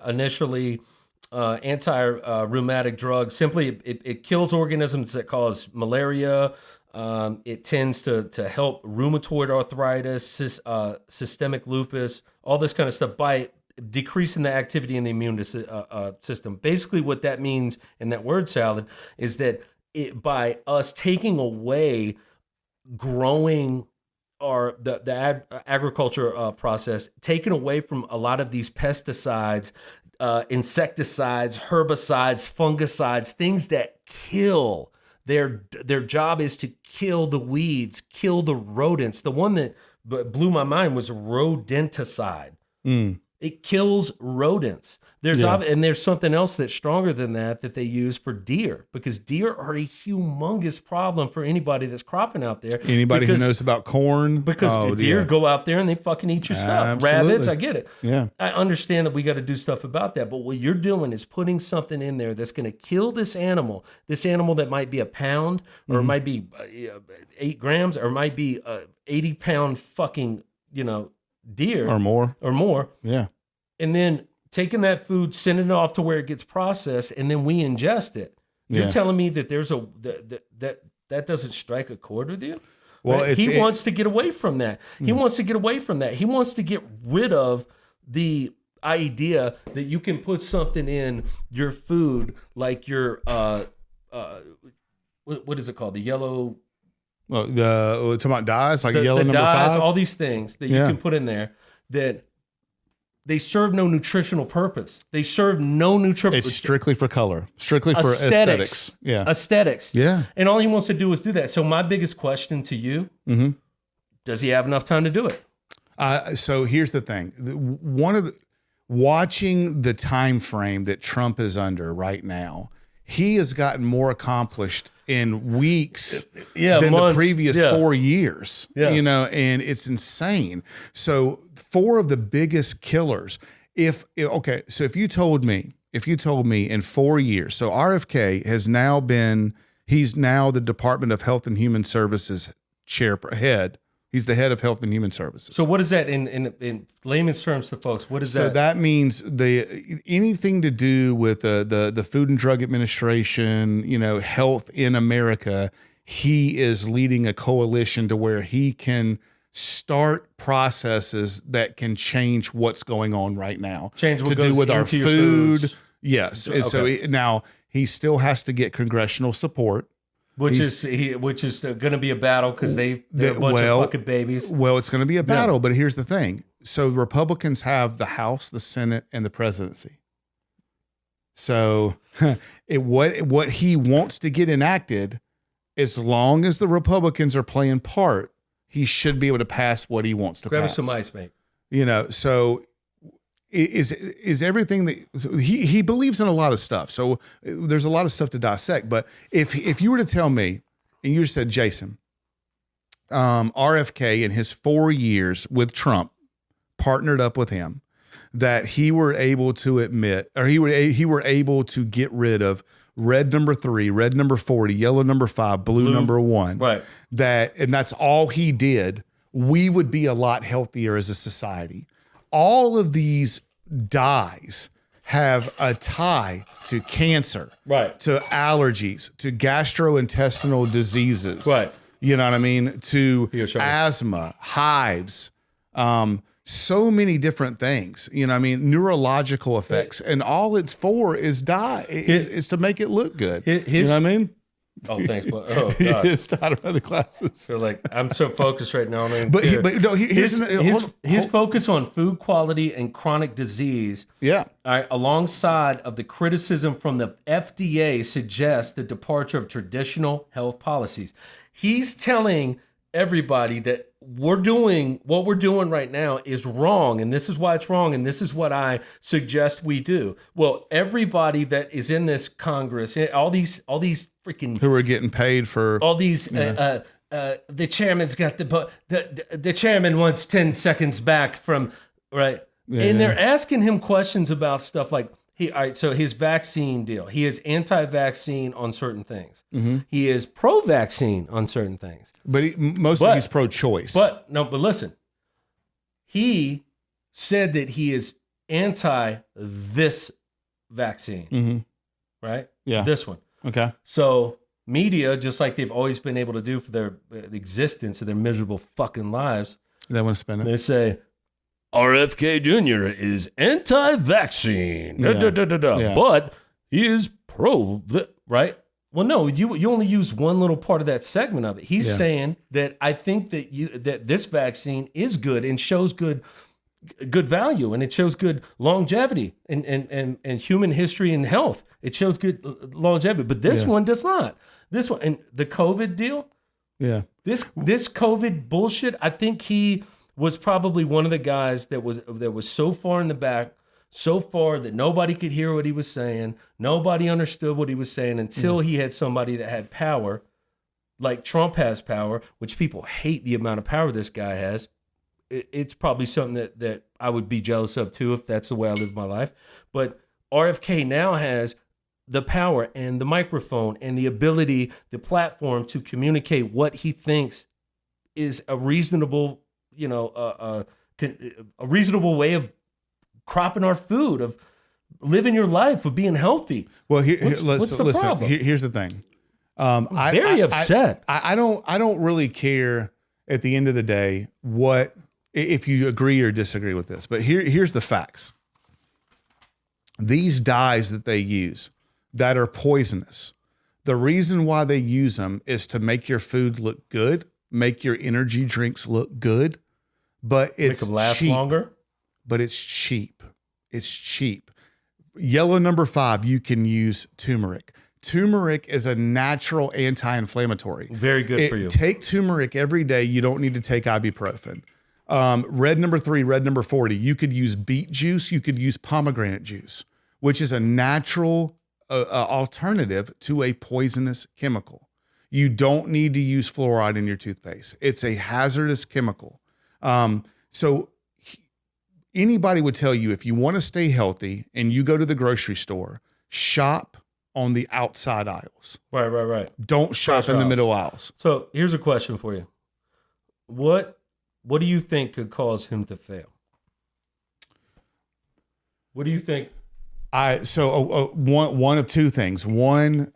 Initially. Anti-rheumatic drug. Simply, it kills organisms that cause malaria. It tends to help rheumatoid arthritis, systemic lupus, all this kind of stuff by decreasing the activity in the immune system. Basically, what that means in that word salad is that by us taking away growing the agriculture process, taken away from a lot of these pesticides, insecticides, herbicides, fungicides, things that kill. Their job is to kill the weeds, kill the rodents. The one that blew my mind was rodenticide. It kills rodents. There's something else that's stronger than that they use for deer, because deer are a humongous problem for anybody that's cropping out there. Anybody who knows about corn. Because deer go out there and they fucking eat your stuff. Absolutely. Rabbits, I get it. Yeah. I understand that we got to do stuff about that. But what you're doing is putting something in there that's going to kill this animal that might be a pound, or it might be 8 grams, or it might be 80-pound fucking, deer or more. Yeah. And then taking that food, sending it off to where it gets processed, and then we ingest it. You're telling me that that doesn't strike a chord with you? Well, right? He wants to get away from that. He wants to get away from that. He wants to get rid of the idea that you can put something in your food like your what is it called? The yellow. Well, talking about dyes, like yellow the number dyes, 5, all these things that you can put in there that they serve no nutritional purpose. They serve no nutrition. It's strictly for color, strictly for aesthetics. Yeah, aesthetics. Yeah, and all he wants to do is do that. So my biggest question to you: does he have enough time to do it? So here's the thing: watching the time frame that Trump is under right now, he has gotten more accomplished in weeks than months, the previous 4 years, and it's insane. So 4 of the biggest killers, so if you told me in 4 years, so RFK he's now the Department of Health and Human Services head. He's the head of Health and Human Services. So what is that in layman's terms to folks? What is that? So that means anything to do with the Food and Drug Administration, health in America. He is leading a coalition to where he can start processes that can change what's going on right now. Change what to goes do with our into your food. foods. Yes, and so now he still has to get congressional support. Which is going to be a battle because they're a bunch of fucking babies. Well, it's going to be a battle, but here's the thing. So Republicans have the House, the Senate, and the presidency. So what he wants to get enacted, as long as the Republicans are playing part, he should be able to pass what he wants to pass. Grab us some ice, mate. So is everything that he believes in a lot of stuff. So there's a lot of stuff to dissect. But if you were to tell me, and you said, Jason, RFK in his 4 years with Trump partnered up with him, that he were able to admit, or he were able to get rid of red number 3, red number 40, yellow number 5, blue number 1. Right. And that's all he did. We would be a lot healthier as a society. All of these dyes have a tie to cancer, right? To allergies, to gastrointestinal diseases, right? You know what I mean? To asthma, hives, so many different things. You know what I mean? Neurological effects, and all it's for is dye. Is to make it look good. You know what I mean? Oh, thanks. Oh, God. It's out of other classes. So, I'm so focused right now. His focus on food quality and chronic disease. Yeah. All right, alongside of the criticism from the FDA suggests the departure of traditional health policies. He's telling everybody that what we're doing right now is wrong, and this is why it's wrong, and this is what I suggest we do. Well, everybody that is in this Congress, all these freaking who are getting paid for all these, the chairman's got the chairman wants 10 seconds back from right, and they're asking him questions about stuff like. All right, so his vaccine deal. He is anti-vaccine on certain things. Mm-hmm. He is pro-vaccine on certain things. But he's pro-choice. But listen. He said that he is anti this vaccine. Right? Yeah. This one. Okay. So media, just like they've always been able to do for their existence of their miserable fucking lives. They want to spin it. They say, RFK Jr. is anti-vaccine, but he is pro, right? Well, no, you only use one little part of that segment of it. He's saying that I think that this vaccine is good and shows good value, and it shows good longevity and human history and health. It shows good longevity, but this one does not. This one and the COVID deal. Yeah. This COVID bullshit. I think he was probably one of the guys that was so far in the back, so far that nobody could hear what he was saying. Nobody understood what he was saying until he had somebody that had power, like Trump has power, which people hate the amount of power this guy has. It's probably something that I would be jealous of too if that's the way I live my life. But RFK now has the power and the microphone and the ability, the platform to communicate what he thinks is a reasonable, a reasonable way of cropping our food, of living your life, of being healthy. Well, what's the problem? Here's the thing. I'm very upset. I don't really care at the end of the day if you agree or disagree with this, but here's the facts. These dyes that they use that are poisonous, the reason why they use them is to make your food look good, make your energy drinks look good, but it's make them last cheap. Longer. But it's cheap. It's cheap. Yellow number 5, you can use turmeric. Turmeric is a natural anti-inflammatory. Very good for you. Take turmeric every day. You don't need to take ibuprofen. Red number 3, red number 40. You could use beet juice. You could use pomegranate juice, which is a natural alternative to a poisonous chemical. You don't need to use fluoride in your toothpaste. It's a hazardous chemical. So anybody would tell you, if you want to stay healthy and you go to the grocery store, shop on the outside aisles. Right. Don't shop in the middle aisles. So here's a question for you. What do you think could cause him to fail? What do you think? One of two things. One,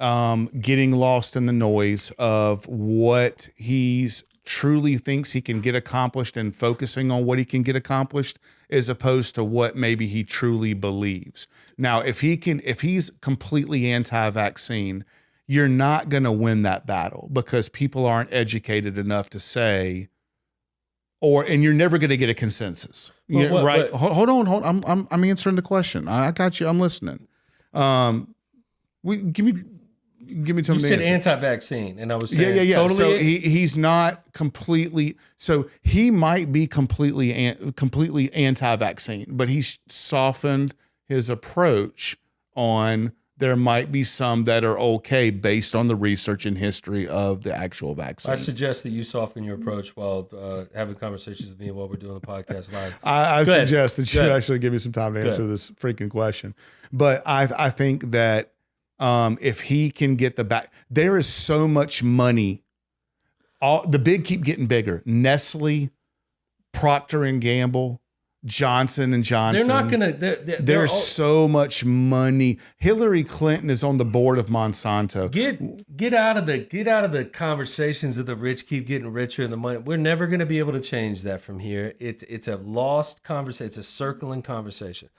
getting lost in the noise of what he's truly thinks he can get accomplished and focusing on what he can get accomplished as opposed to what maybe he truly believes. Now, if he's completely anti-vaccine, you're not going to win that battle because people aren't educated enough to say, and you're never going to get a consensus. Right. Hold on. I'm answering the question. I got you. I'm listening. Give me something. You said anti-vaccine, and I was saying yeah. Totally. So he's not completely. So he might be completely anti-vaccine, but he's softened his approach on. There might be some that are okay based on the research and history of the actual vaccine. I suggest that you soften your approach while having conversations with me while we're doing the podcast live. I suggest that you actually give me some time to answer this freaking question. But I think that if he can get there is so much money. The big keep getting bigger. Nestle, Procter & Gamble, Johnson & Johnson. They're not going to. There's so much money. Hillary Clinton is on the board of Monsanto. Get out of the conversations of the rich keep getting richer and the money. We're never going to be able to change that from here. It's a lost conversation. It's a circling conversation.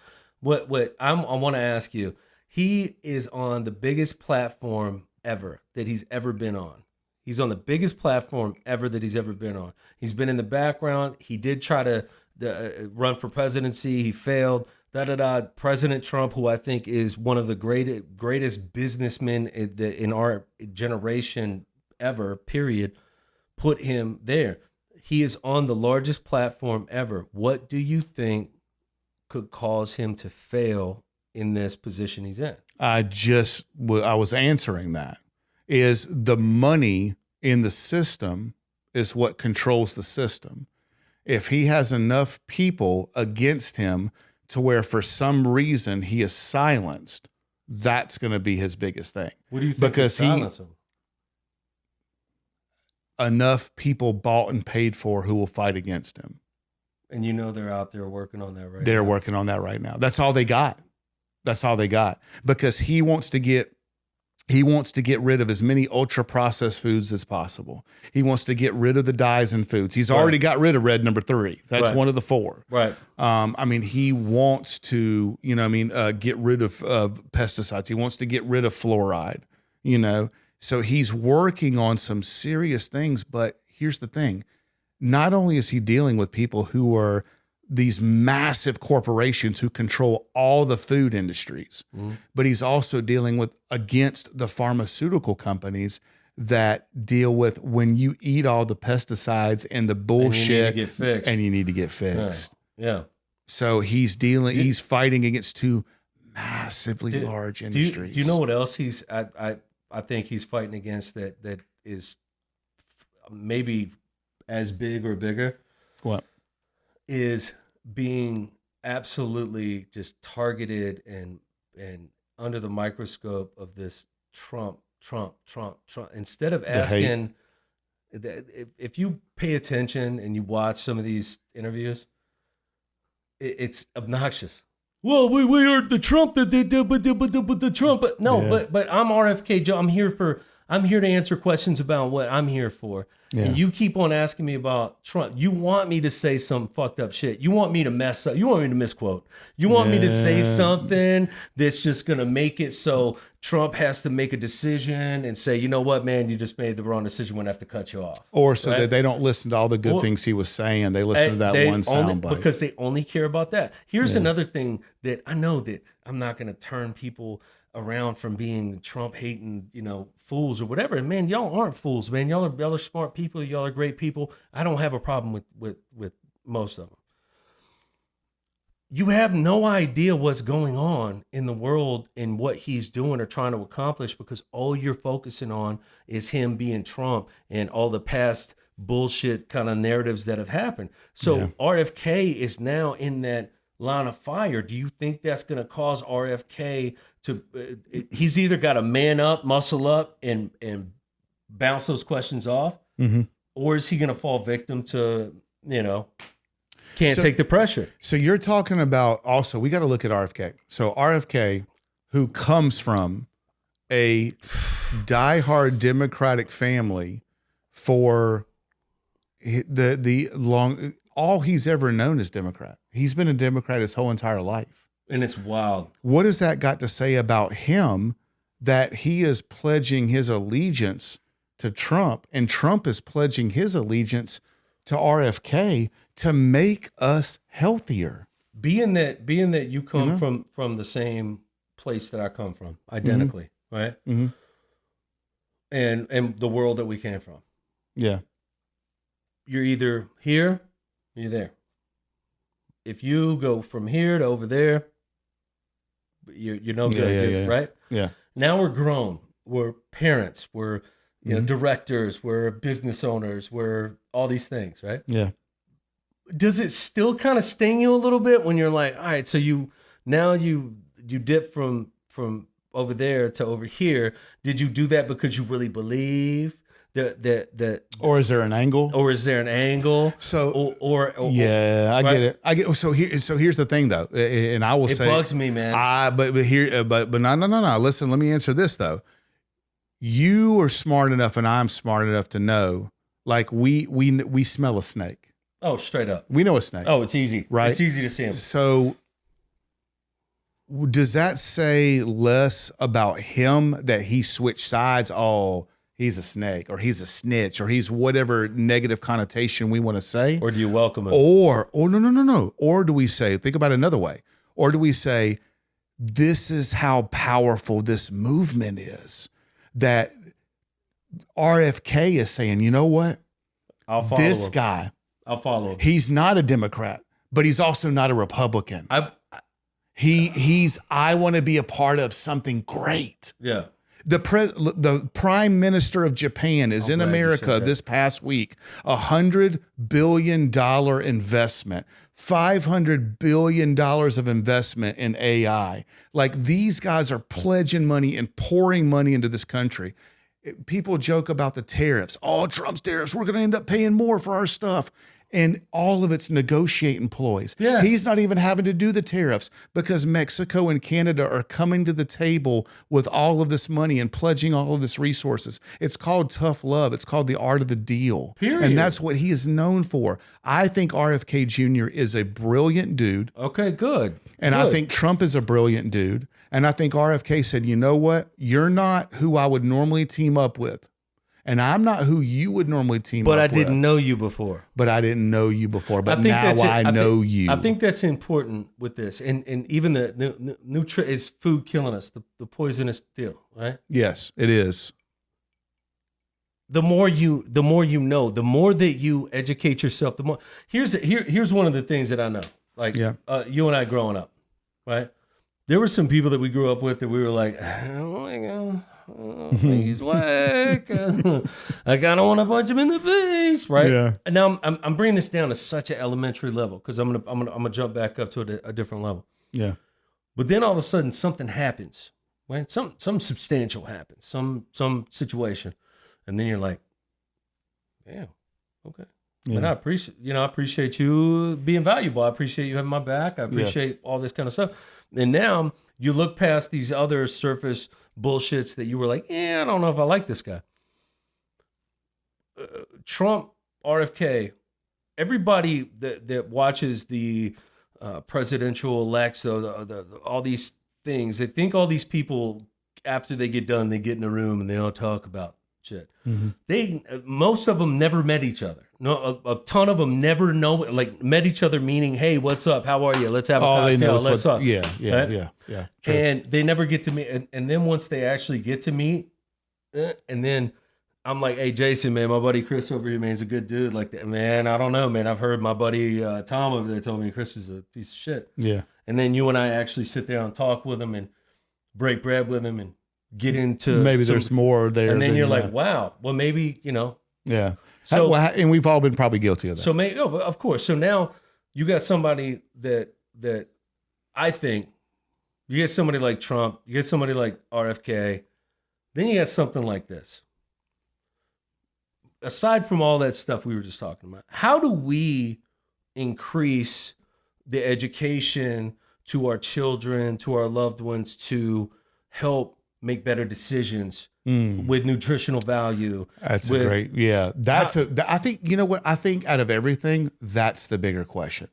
What I want to ask you. He is on the biggest platform ever that he's ever been on. He's on the biggest platform ever that he's ever been on. He's been in the background. He did try to run for presidency. He failed. President Trump, who I think is one of the greatest businessmen in our generation ever, period, put him there. He is on the largest platform ever. What do you think could cause him to fail in this position he's in? I was answering that. Is the money in the system is what controls the system. If he has enough people against him to where for some reason he is silenced, that's going to be his biggest thing. What do you think? Because silence him? Enough people bought and paid for who will fight against him. And they're out there working on that right now. They're working on that right now. That's all they got. Because he wants to get rid of as many ultra processed foods as possible. He wants to get rid of the dyes in foods. He's already got rid of red number 3. That's one of the 4. Right. He wants to, get rid of pesticides. He wants to get rid of fluoride, So he's working on some serious things. But here's the thing. Not only is he dealing with people who are these massive corporations who control all the food industries, but he's also dealing against the pharmaceutical companies that deal with when you eat all the pesticides and the bullshit and you need to get fixed. Yeah. So he's fighting against two massively large industries. Do you know what else I think he's fighting against that is maybe as big or bigger? What? Is being absolutely just targeted and under the microscope of this Trump. Instead of asking, if you pay attention and you watch some of these interviews, it's obnoxious. Well, we heard the Trump that they did, but the Trump. But I'm RFK Joe. I'm here to answer questions about what I'm here for. Yeah. And you keep on asking me about Trump. You want me to say some fucked up shit. You want me to mess up. You want me to misquote. You want me to say something that's just going to make it so Trump has to make a decision and say, you know what, man, you just made the wrong decision. We're going to have to cut you off. Or so that they don't listen to all the good things he was saying. They listen to that one soundbite. Because they only care about that. Here's another thing that I know that I'm not going to turn people around from being Trump hating, fools or whatever. And man, y'all aren't fools, man. Y'all are smart people. Y'all are great people. I don't have a problem with most of them. You have no idea what's going on in the world and what he's doing or trying to accomplish because all you're focusing on is him being Trump and all the past bullshit kind of narratives that have happened. So RFK is now in that line of fire. Do you think that's going to cause RFK to he's either got to man up, muscle up and bounce those questions off, or is he going to fall victim to, can't take the pressure? So you're talking about also, we got to look at RFK. So RFK, who comes from a diehard Democratic family for all he's ever known is Democrat. He's been a Democrat his whole entire life. And it's wild. What has that got to say about him that he is pledging his allegiance to Trump and Trump is pledging his allegiance to RFK to make us healthier? Being that you come from the same place that I come from, identically, right? Mm-hmm. And the world that we came from. Yeah. You're either here or you're there. If you go from here to over there, you're no good, right? Yeah. Now we're grown. We're parents. We're directors. We're business owners. We're all these things, right? Yeah. Does it still kind of sting you a little bit when you're like, all right, so you dip from over there to over here? Did you do that because you really believe that or is there an angle? So I get it. I get so here's the thing though, and I will say it bugs me, man. But no. Listen, let me answer this though. You are smart enough, and I'm smart enough to know, like we smell a snake. Oh, straight up, we know a snake. Oh, it's easy, right? It's easy to see him. So does that say less about him that he switched sides? Oh, he's a snake, or he's a snitch, or he's whatever negative connotation we want to say. Or do you welcome him? Or no. Or do we say, think about it another way. Or do we say, this is how powerful this movement is, that RFK is saying, you know what? I'll follow this him. guy. I'll follow him. He's not a Democrat, but he's also not a Republican. I want to be a part of something great. Yeah. The prime minister of Japan is in America this past week. $100 billion investment, $500 billion of investment in AI. Like, these guys are pledging money and pouring money into this country. People joke about the tariffs. Oh, Trump's tariffs, we're going to end up paying more for our stuff. And all of it's negotiating ploys. Yes. He's not even having to do the tariffs because Mexico and Canada are coming to the table with all of this money and pledging all of this resources. It's called tough love. It's called the art of the deal. Period. And that's what he is known for. I think RFK Jr. is a brilliant dude. Okay, good. And I think Trump is a brilliant dude. And I think RFK said, you know what? You're not who I would normally team up with. And I'm not who you would normally team up with. But I didn't know you before. But now I know you. I think that's important with this. And even the is food killing us, the poisonous deal, right? Yes, it is. the more you know, the more that you educate yourself, the more. Here's one of the things that I know. Like you and I growing up, right? There were some people that we grew up with that we were like, oh my God, he's whack. Like, I don't want to punch him in the face, right? Yeah. And now I'm bringing this down to such an elementary level because I'm gonna jump back up to a different level. Yeah. But then all of a sudden something happens, right? Some substantial happens, some situation, and then you're like, yeah, okay. And I appreciate you being valuable. I appreciate you having my back. I appreciate all this kind of stuff. And now you look past these other surface bullshits that you were like, I don't know if I like this guy. Trump, RFK, everybody that watches the presidential elects, all these things, they think all these people, after they get done, they get in a room and they all talk about shit. Mm-hmm. Most of them never met each other. No, a ton of them never met each other. Meaning, hey, what's up? How are you? Let's have a cocktail. Let's talk. Yeah. True. And they never get to meet. And then once they actually get to meet, and then I'm like, hey, Jason, man, my buddy Chris over here, man, he's a good dude. Like that, man. I don't know, man. I've heard my buddy Tom over there told me Chris is a piece of shit. Yeah. And then you and I actually sit there and talk with him and break bread with him and get into maybe there's more there, and then you're like, wow, well, maybe yeah. So and we've all been probably guilty of that. So maybe, of course. So now you got somebody that I think you get somebody like Trump, you get somebody like RFK, then you got something like this. Aside from all that stuff we were just talking about, how do we increase the education to our children, to our loved ones, to help make better decisions with nutritional value? That's great. Yeah. I think, you know what? I think out of everything, that's the bigger question.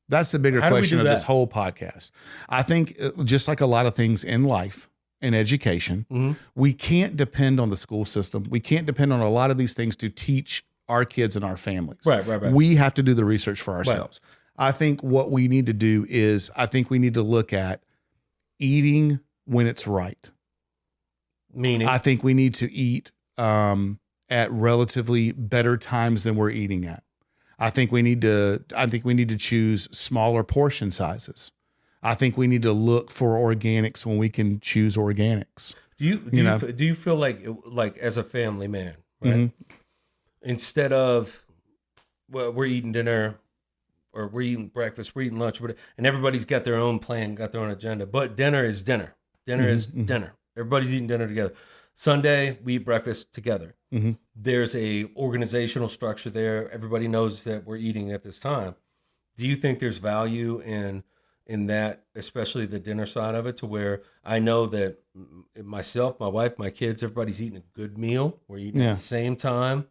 That's the bigger question of this whole podcast. I think just like a lot of things in life and education, we can't depend on the school system. We can't depend on a lot of these things to teach our kids and our families. Right. We have to do the research for ourselves. Right. I think what we need to do is, I think we need to look at eating when it's right. Meaning? I think we need to eat at relatively better times than we're eating at. I think we need to choose smaller portion sizes. I think we need to look for organics when we can choose organics. Do you feel like as a family man, right? Instead of we're eating dinner or we're eating breakfast, we're eating lunch, and everybody's got their own plan, got their own agenda. But dinner is dinner. Dinner is dinner. Everybody's eating dinner together. Sunday, we eat breakfast together. There's a organizational structure there. Everybody knows that we're eating at this time. Do you think there's value in that, especially the dinner side of it, to where I know that myself, my wife, my kids, everybody's eating a good meal. We're eating at the same time.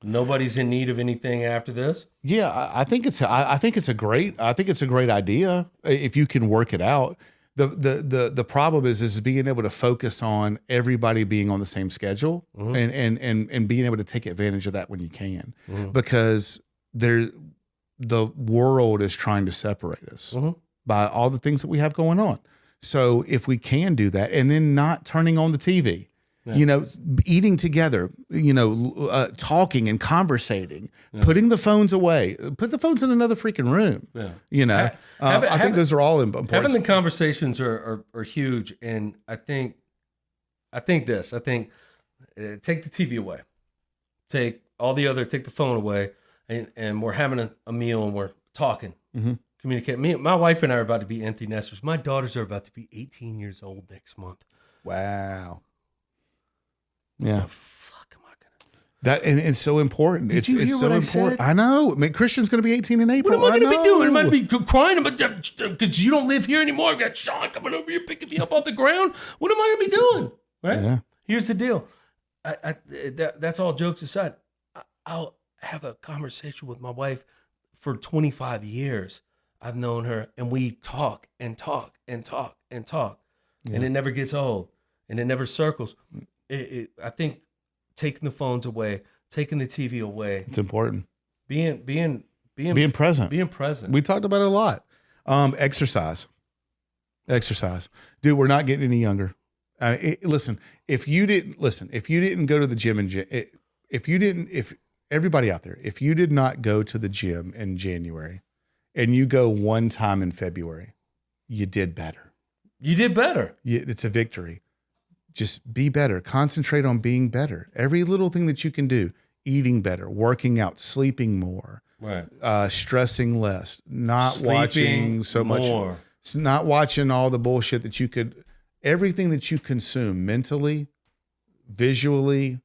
Nobody's in need of anything after this. Yeah, I think it's a great idea if you can work it out. The problem is being able to focus on everybody being on the same schedule and being able to take advantage of that when you can, because the world is trying to separate us by all the things that we have going on. So if we can do that, and then not turning on the TV, eating together, talking and conversating, putting the phones away, put the phones in another freaking room. I think those are all important. Having the conversations are huge. And I think take the TV away, take the phone away, and we're having a meal and we're talking, communicate. My wife and I are about to be empty nesters. My daughters are about to be 18 years old next month. Wow. Yeah. The fuck am I gonna? That and it's so important. Did you hear so what important. I said? I know. I mean, Christian's going to be 18 in April. What am I going to be doing? Am I going to be crying about because you don't live here anymore? I've got Sean coming over here picking me up off the ground. What am I going to be doing? Right. Yeah. Here's the deal. That's all jokes aside. I'll have a conversation with my wife for 25 years. I've known her, and we talk and talk and talk and talk, and it never gets old, and it never circles. I think taking the phones away, taking the TV away, it's important. Being present. Being present. We talked about it a lot. Exercise, dude. We're not getting any younger. Listen, if you didn't go to the gym if everybody out there, if you did not go to the gym in January and you go one time in February, you did better. You did better. It's a victory. Just be better. Concentrate on being better. Every little thing that you can do, eating better, working out, sleeping more, right? Stressing less, not watching so much, not watching all the bullshit that you could, everything that you consume mentally, visually,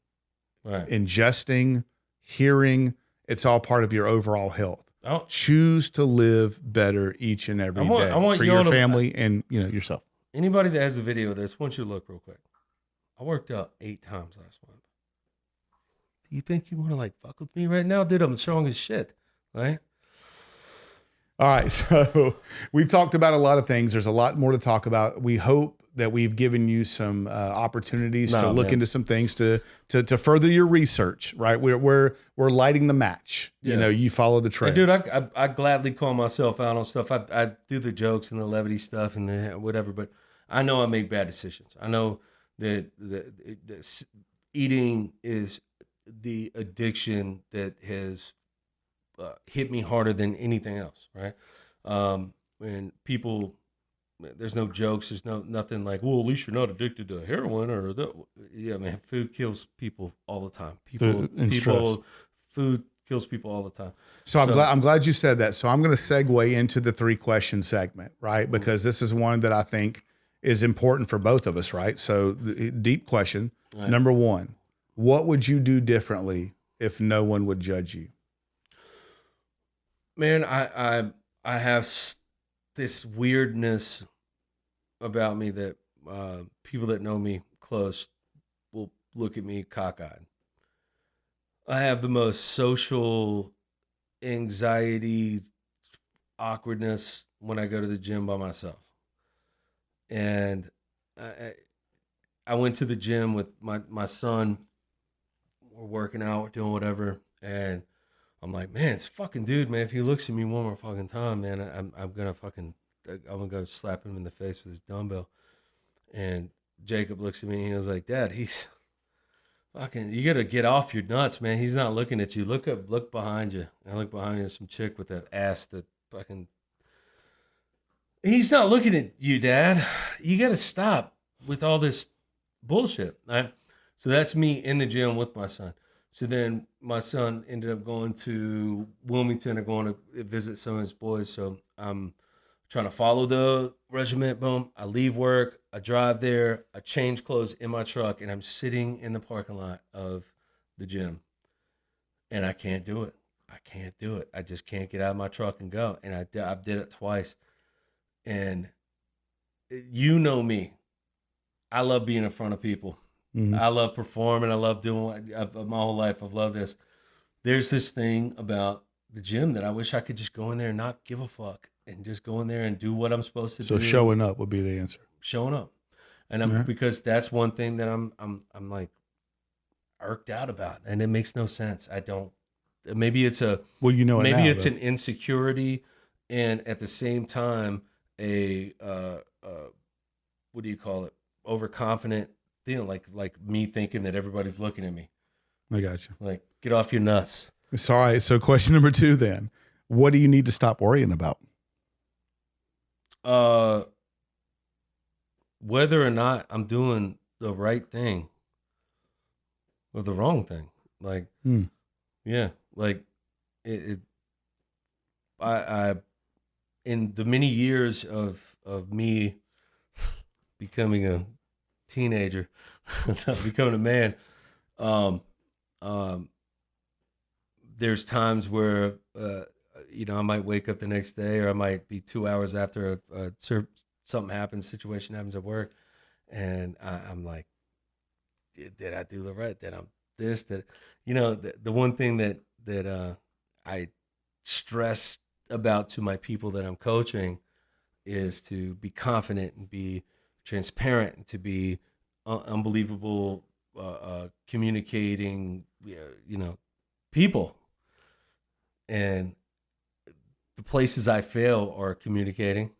right, ingesting, hearing, it's all part of your overall health. Oh. Choose to live better each and every day for your family and yourself. Anybody that has a video of this, I want you to look real quick. I worked out 8 times last month. Do you think you want to like fuck with me right now? Dude, I'm strong as shit, right? All right, so we've talked about a lot of things. There's a lot more to talk about. We hope that we've given you some opportunities to look into some things to further your research. Right, we're lighting the match. Yeah. You follow the trend. Hey, dude, I gladly call myself out on stuff. I do the jokes and the levity stuff and the whatever, but I know I make bad decisions. I know that eating is the addiction that has hit me harder than anything else. Right, and people. There's no jokes. There's nothing like, well, at least you're not addicted to heroin or yeah, man. Food kills people all the time. Food kills people all the time. So I'm glad you said that. So I'm going to segue into the 3-question segment, right? Because this is one that I think is important for both of us, right? So the deep question, right. Number 1, what would you do differently if no one would judge you? Man, I have this weirdness about me that people that know me close will look at me cockeyed. I have the most social anxiety, awkwardness when I go to the gym by myself. And I went to the gym with my son. We're working out, we're doing whatever. And I'm like, man, it's fucking dude, man. If he looks at me one more fucking time, man, I'm gonna go slap him in the face with his dumbbell. And Jacob looks at me and he was like, Dad, he's fucking, you gotta get off your nuts, man. He's not looking at you. Look behind you. I look behind you, there's some chick with that ass that fucking, he's not looking at you, Dad. You gotta stop with all this bullshit. Right? So that's me in the gym with my son. So then my son ended up going to Wilmington or going to visit some of his boys. So I'm trying to follow the regiment. Boom. I leave work. I drive there. I change clothes in my truck, and I'm sitting in the parking lot of the gym. And I can't do it. I just can't get out of my truck and go. And I did it twice. And you know me. I love being in front of people. Mm-hmm. I love performing. I love doing my whole life. I've loved this. There's this thing about the gym that I wish I could just go in there and not give a fuck and just go in there and do what I'm supposed to do. So showing up would be the answer. Showing up. And because that's one thing that I'm like irked out about, and it makes no sense. I don't, maybe it's an insecurity, and at the same time, what do you call it? Overconfident. Like me thinking that everybody's looking at me. I got you. Like, get off your nuts. Sorry. So question number 2 then. What do you need to stop worrying about? Whether or not I'm doing the right thing or the wrong thing. Like, yeah, like I in the many years of me becoming a teenager, becoming a man, there's times where I might wake up the next day, or I might be 2 hours after something happens, situation happens at work, and I'm like, did I do the right? Did I'm this? That the one thing that I stress about to my people that I'm coaching is to be confident and be transparent and to be unbelievable communicating people. And the places I fail are communicating,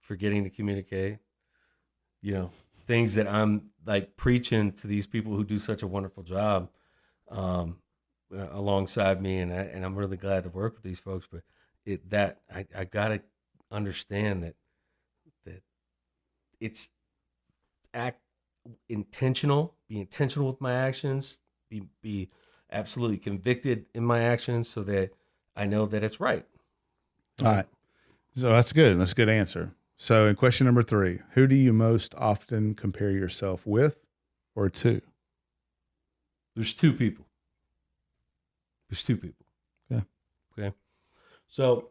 forgetting to communicate, things that I'm like preaching to these people who do such a wonderful job. alongside me, and I'm really glad to work with these folks. But I gotta understand that it's intentional. Be intentional with my actions. Be absolutely convicted in my actions, so that I know that it's right. All right. So that's good. That's a good answer. So in question number 3, who do you most often compare yourself with or to? There's 2 people. Yeah. Okay. So.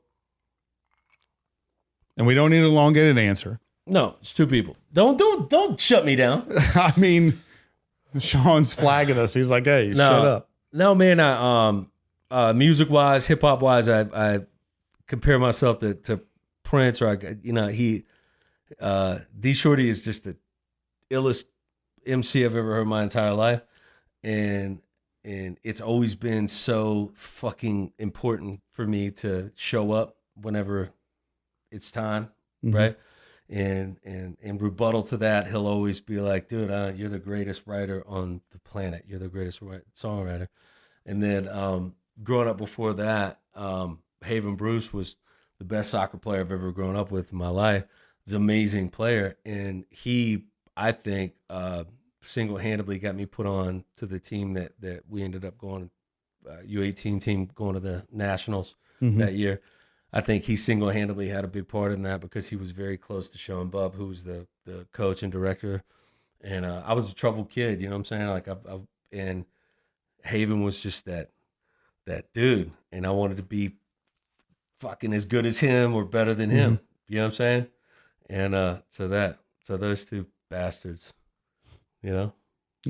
And we don't need an elongated answer. No, it's 2 people. Don't shut me down. I mean, Sean's flagging us. He's like, hey, shut up. No, man, music wise, hip hop wise, I compare myself to Prince, or D Shorty is just the illest MC I've ever heard in my entire life, and it's always been so fucking important for me to show up whenever it's time, right? And in rebuttal to that, he'll always be like, dude, you're the greatest writer on the planet. You're the greatest songwriter. And then growing up before that, Haven Bruce was the best soccer player I've ever grown up with in my life. He's an amazing player. And he, I think, single-handedly got me put on to the team that we ended up going, U18 team going to the Nationals that year. I think he single-handedly had a big part in that because he was very close to Sean Bubb, who was the coach and director. And I was a troubled kid, you know what I'm saying? Like, and Haven was just that dude, and I wanted to be fucking as good as him or better than him. You know what I'm saying? And so those 2 bastards, you know.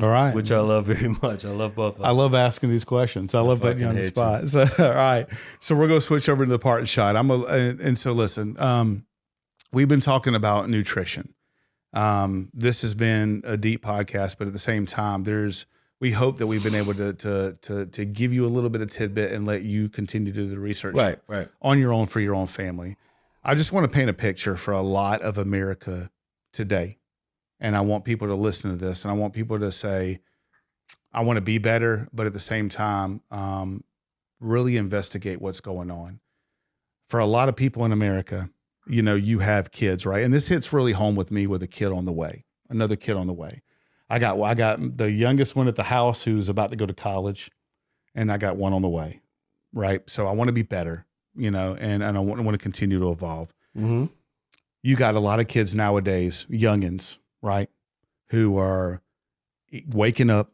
All right. Which I love very much. I love both of them. I love asking these questions. I love putting you on the spot. So, all right. So we're going to switch over to the part shot. And so listen, we've been talking about nutrition. This has been a deep podcast, but at the same time, we hope that we've been able to give you a little bit of tidbit and let you continue to do the research right. on your own for your own family. I just want to paint a picture for a lot of America today. And I want people to listen to this, and I want people to say, I want to be better, but at the same time, really investigate what's going on. For a lot of people in America, you know, you have kids, right? And this hits really home with me with a kid on the way, another kid on the way. I got the youngest one at the house who's about to go to college, and I got one on the way, right? So I want to be better, you know, and I want to continue to evolve. You got a lot of kids nowadays, youngins, right, who are waking up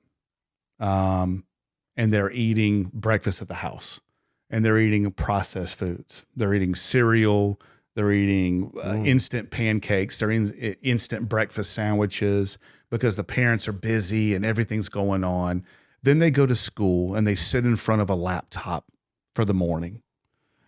and they're eating breakfast at the house, and they're eating processed foods. They're eating cereal. They're eating instant pancakes. They're eating instant breakfast sandwiches because the parents are busy and everything's going on. Then they go to school and they sit in front of a laptop for the morning.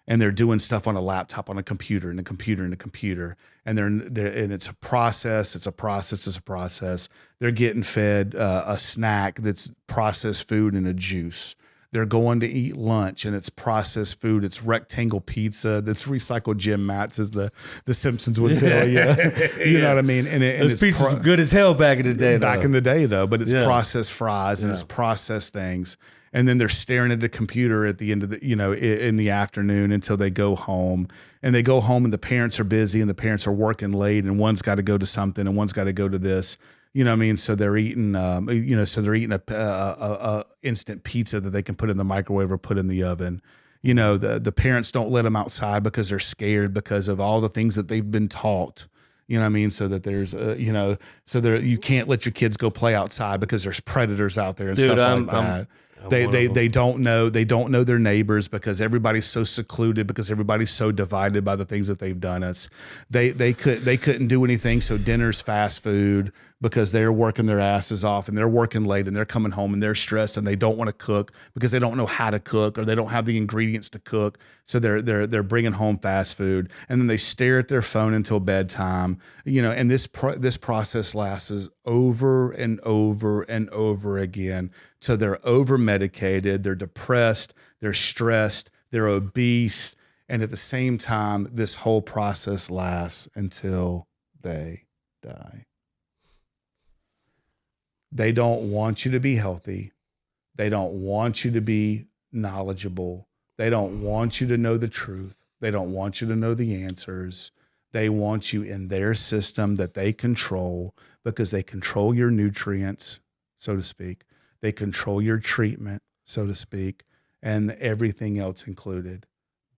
And they're doing stuff on a laptop, on a computer, and a computer, and a computer, and and it's a process. It's a process. It's a process. They're getting fed a snack that's processed food and a juice. They're going to eat lunch, and it's processed food. It's rectangle pizza that's recycled gym mats, as the Simpsons would tell you. You know what I mean? And those pizzas were good as hell back in the day. But it's processed fries and it's processed things. And then they're staring at the computer at the end of the, you know, in the afternoon until they go home. And they go home and the parents are busy and the parents are working late, and one's got to go to something and one's got to go to this. You know what I mean? So they're eating, a instant pizza that they can put in the microwave or put in the oven. You know, the parents don't let them outside because they're scared because of all the things that they've been taught. You know what I mean? So that there's, you can't let your kids go play outside because there's predators out there and stuff like that. They don't know their neighbors because everybody's so secluded, because everybody's so divided by the things that they've done. They couldn't do anything, so dinner's fast food because they're working their asses off and they're working late and they're coming home and they're stressed and they don't want to cook because they don't know how to cook or they don't have the ingredients to cook. So they're bringing home fast food, and then they stare at their phone until bedtime. You know, and this process lasts over and over and over again. So they're over medicated, they're depressed, they're stressed, they're obese, and at the same time, this whole process lasts until they die. They don't want you to be healthy. They don't want you to be knowledgeable. They don't want you to know the truth. They don't want you to know the answers. They want you in their system that they control, because they control your nutrients, so to speak. They control your treatment, so to speak, and everything else included.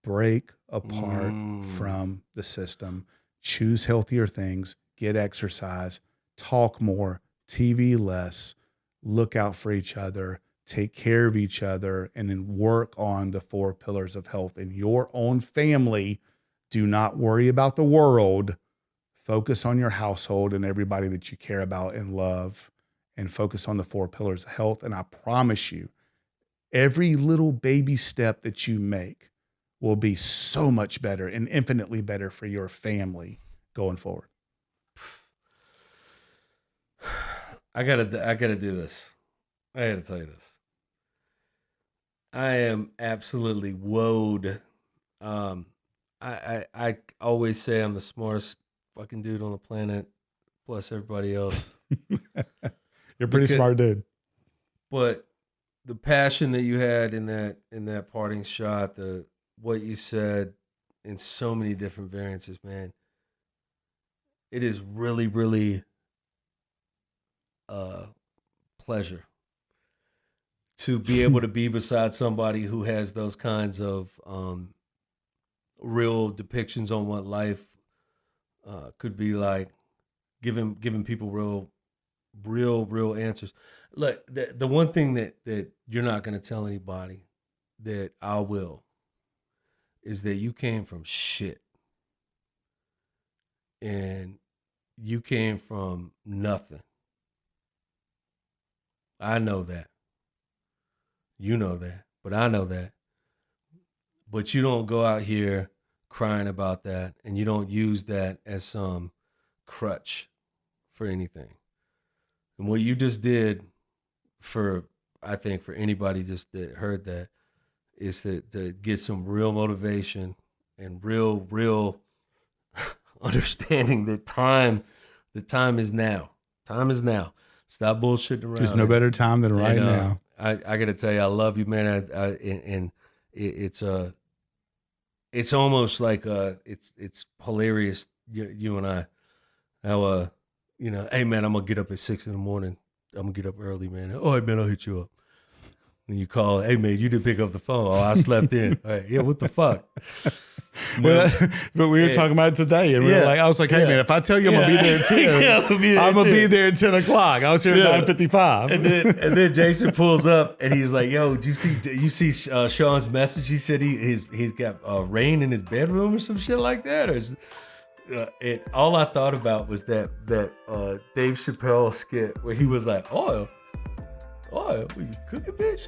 Break apart from the system. Choose healthier things. Get exercise. Talk more. TV less. Look out for each other. Take care of each other, and then work on the 4 pillars of health in your own family. Do not worry about the world. Focus on your household and everybody that you care about and love, and focus on the 4 pillars of health. And I promise you, every little baby step that you make will be so much better and infinitely better for your family going forward. I gotta do this. I gotta tell you this. I am absolutely woed. I always say I'm the smartest fucking dude on the planet, plus everybody else. You're a pretty smart dude. But the passion that you had in that parting shot, what you said in so many different variances, man, it is really, really pleasure to be able to be beside somebody who has those kinds of real depictions on what life could be like, giving people real answers. Look, the one thing that you're not going to tell anybody that I will is that you came from shit, and you came from nothing. I know that. You know that, but I know that. But you don't go out here crying about that, and you don't use that as some crutch for anything. And what you just did I think for anybody just that heard that, is to get some real motivation and real understanding that the time is now. Time is now. Stop bullshitting around. There's no better time than right now. I got to tell you, I love you, man. And it's almost like it's hilarious. You and I, how hey man, I'm gonna get up at 6 a.m. I'm gonna get up early, man. Oh, hey man, I'll hit you up. And you call, hey man, you didn't pick up the phone. Oh, I slept in. All right, yeah, what the fuck? But we were talking about it today, and I was like, hey man, if I tell you I'm gonna be there at 10, I'm gonna be there at 10 o'clock. I was here at 9:55. And then Jason pulls up and he's like, yo, you see Sean's message? He said he's got rain in his bedroom or some shit like that. Or all I thought about was that Dave Chappelle skit where he was like, oil, you cooking, bitch?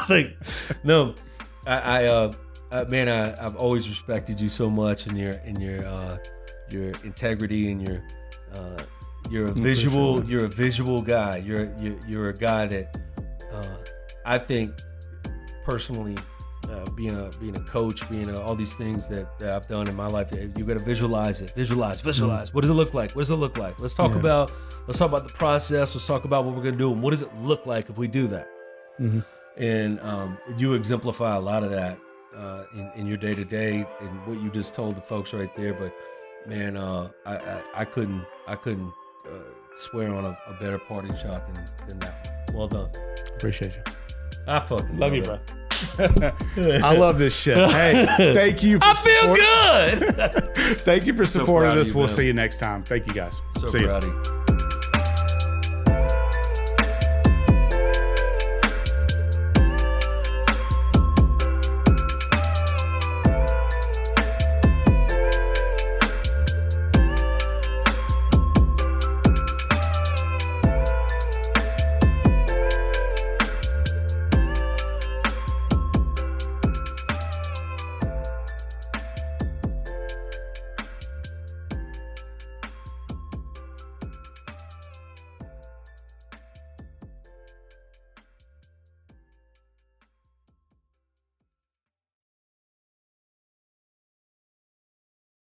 Like, no, man, I've always respected you so much, and your integrity, and you're a visual guy. You're a guy that I think personally, being a coach, all these things that I've done in my life, you got to visualize it. Visualize. Mm-hmm. What does it look like? Let's talk about the process. Let's talk about what we're gonna do, and what does it look like if we do that? Mm-hmm. And you exemplify a lot of that in your day to day, and what you just told the folks right there. But man, I couldn't swear on a better parting shot than that one. Well done. Appreciate you. I fucking love you, bro. I love this shit. Hey, thank you. I feel good. Thank you for supporting us. We'll see you next time. Thank you, guys. See you.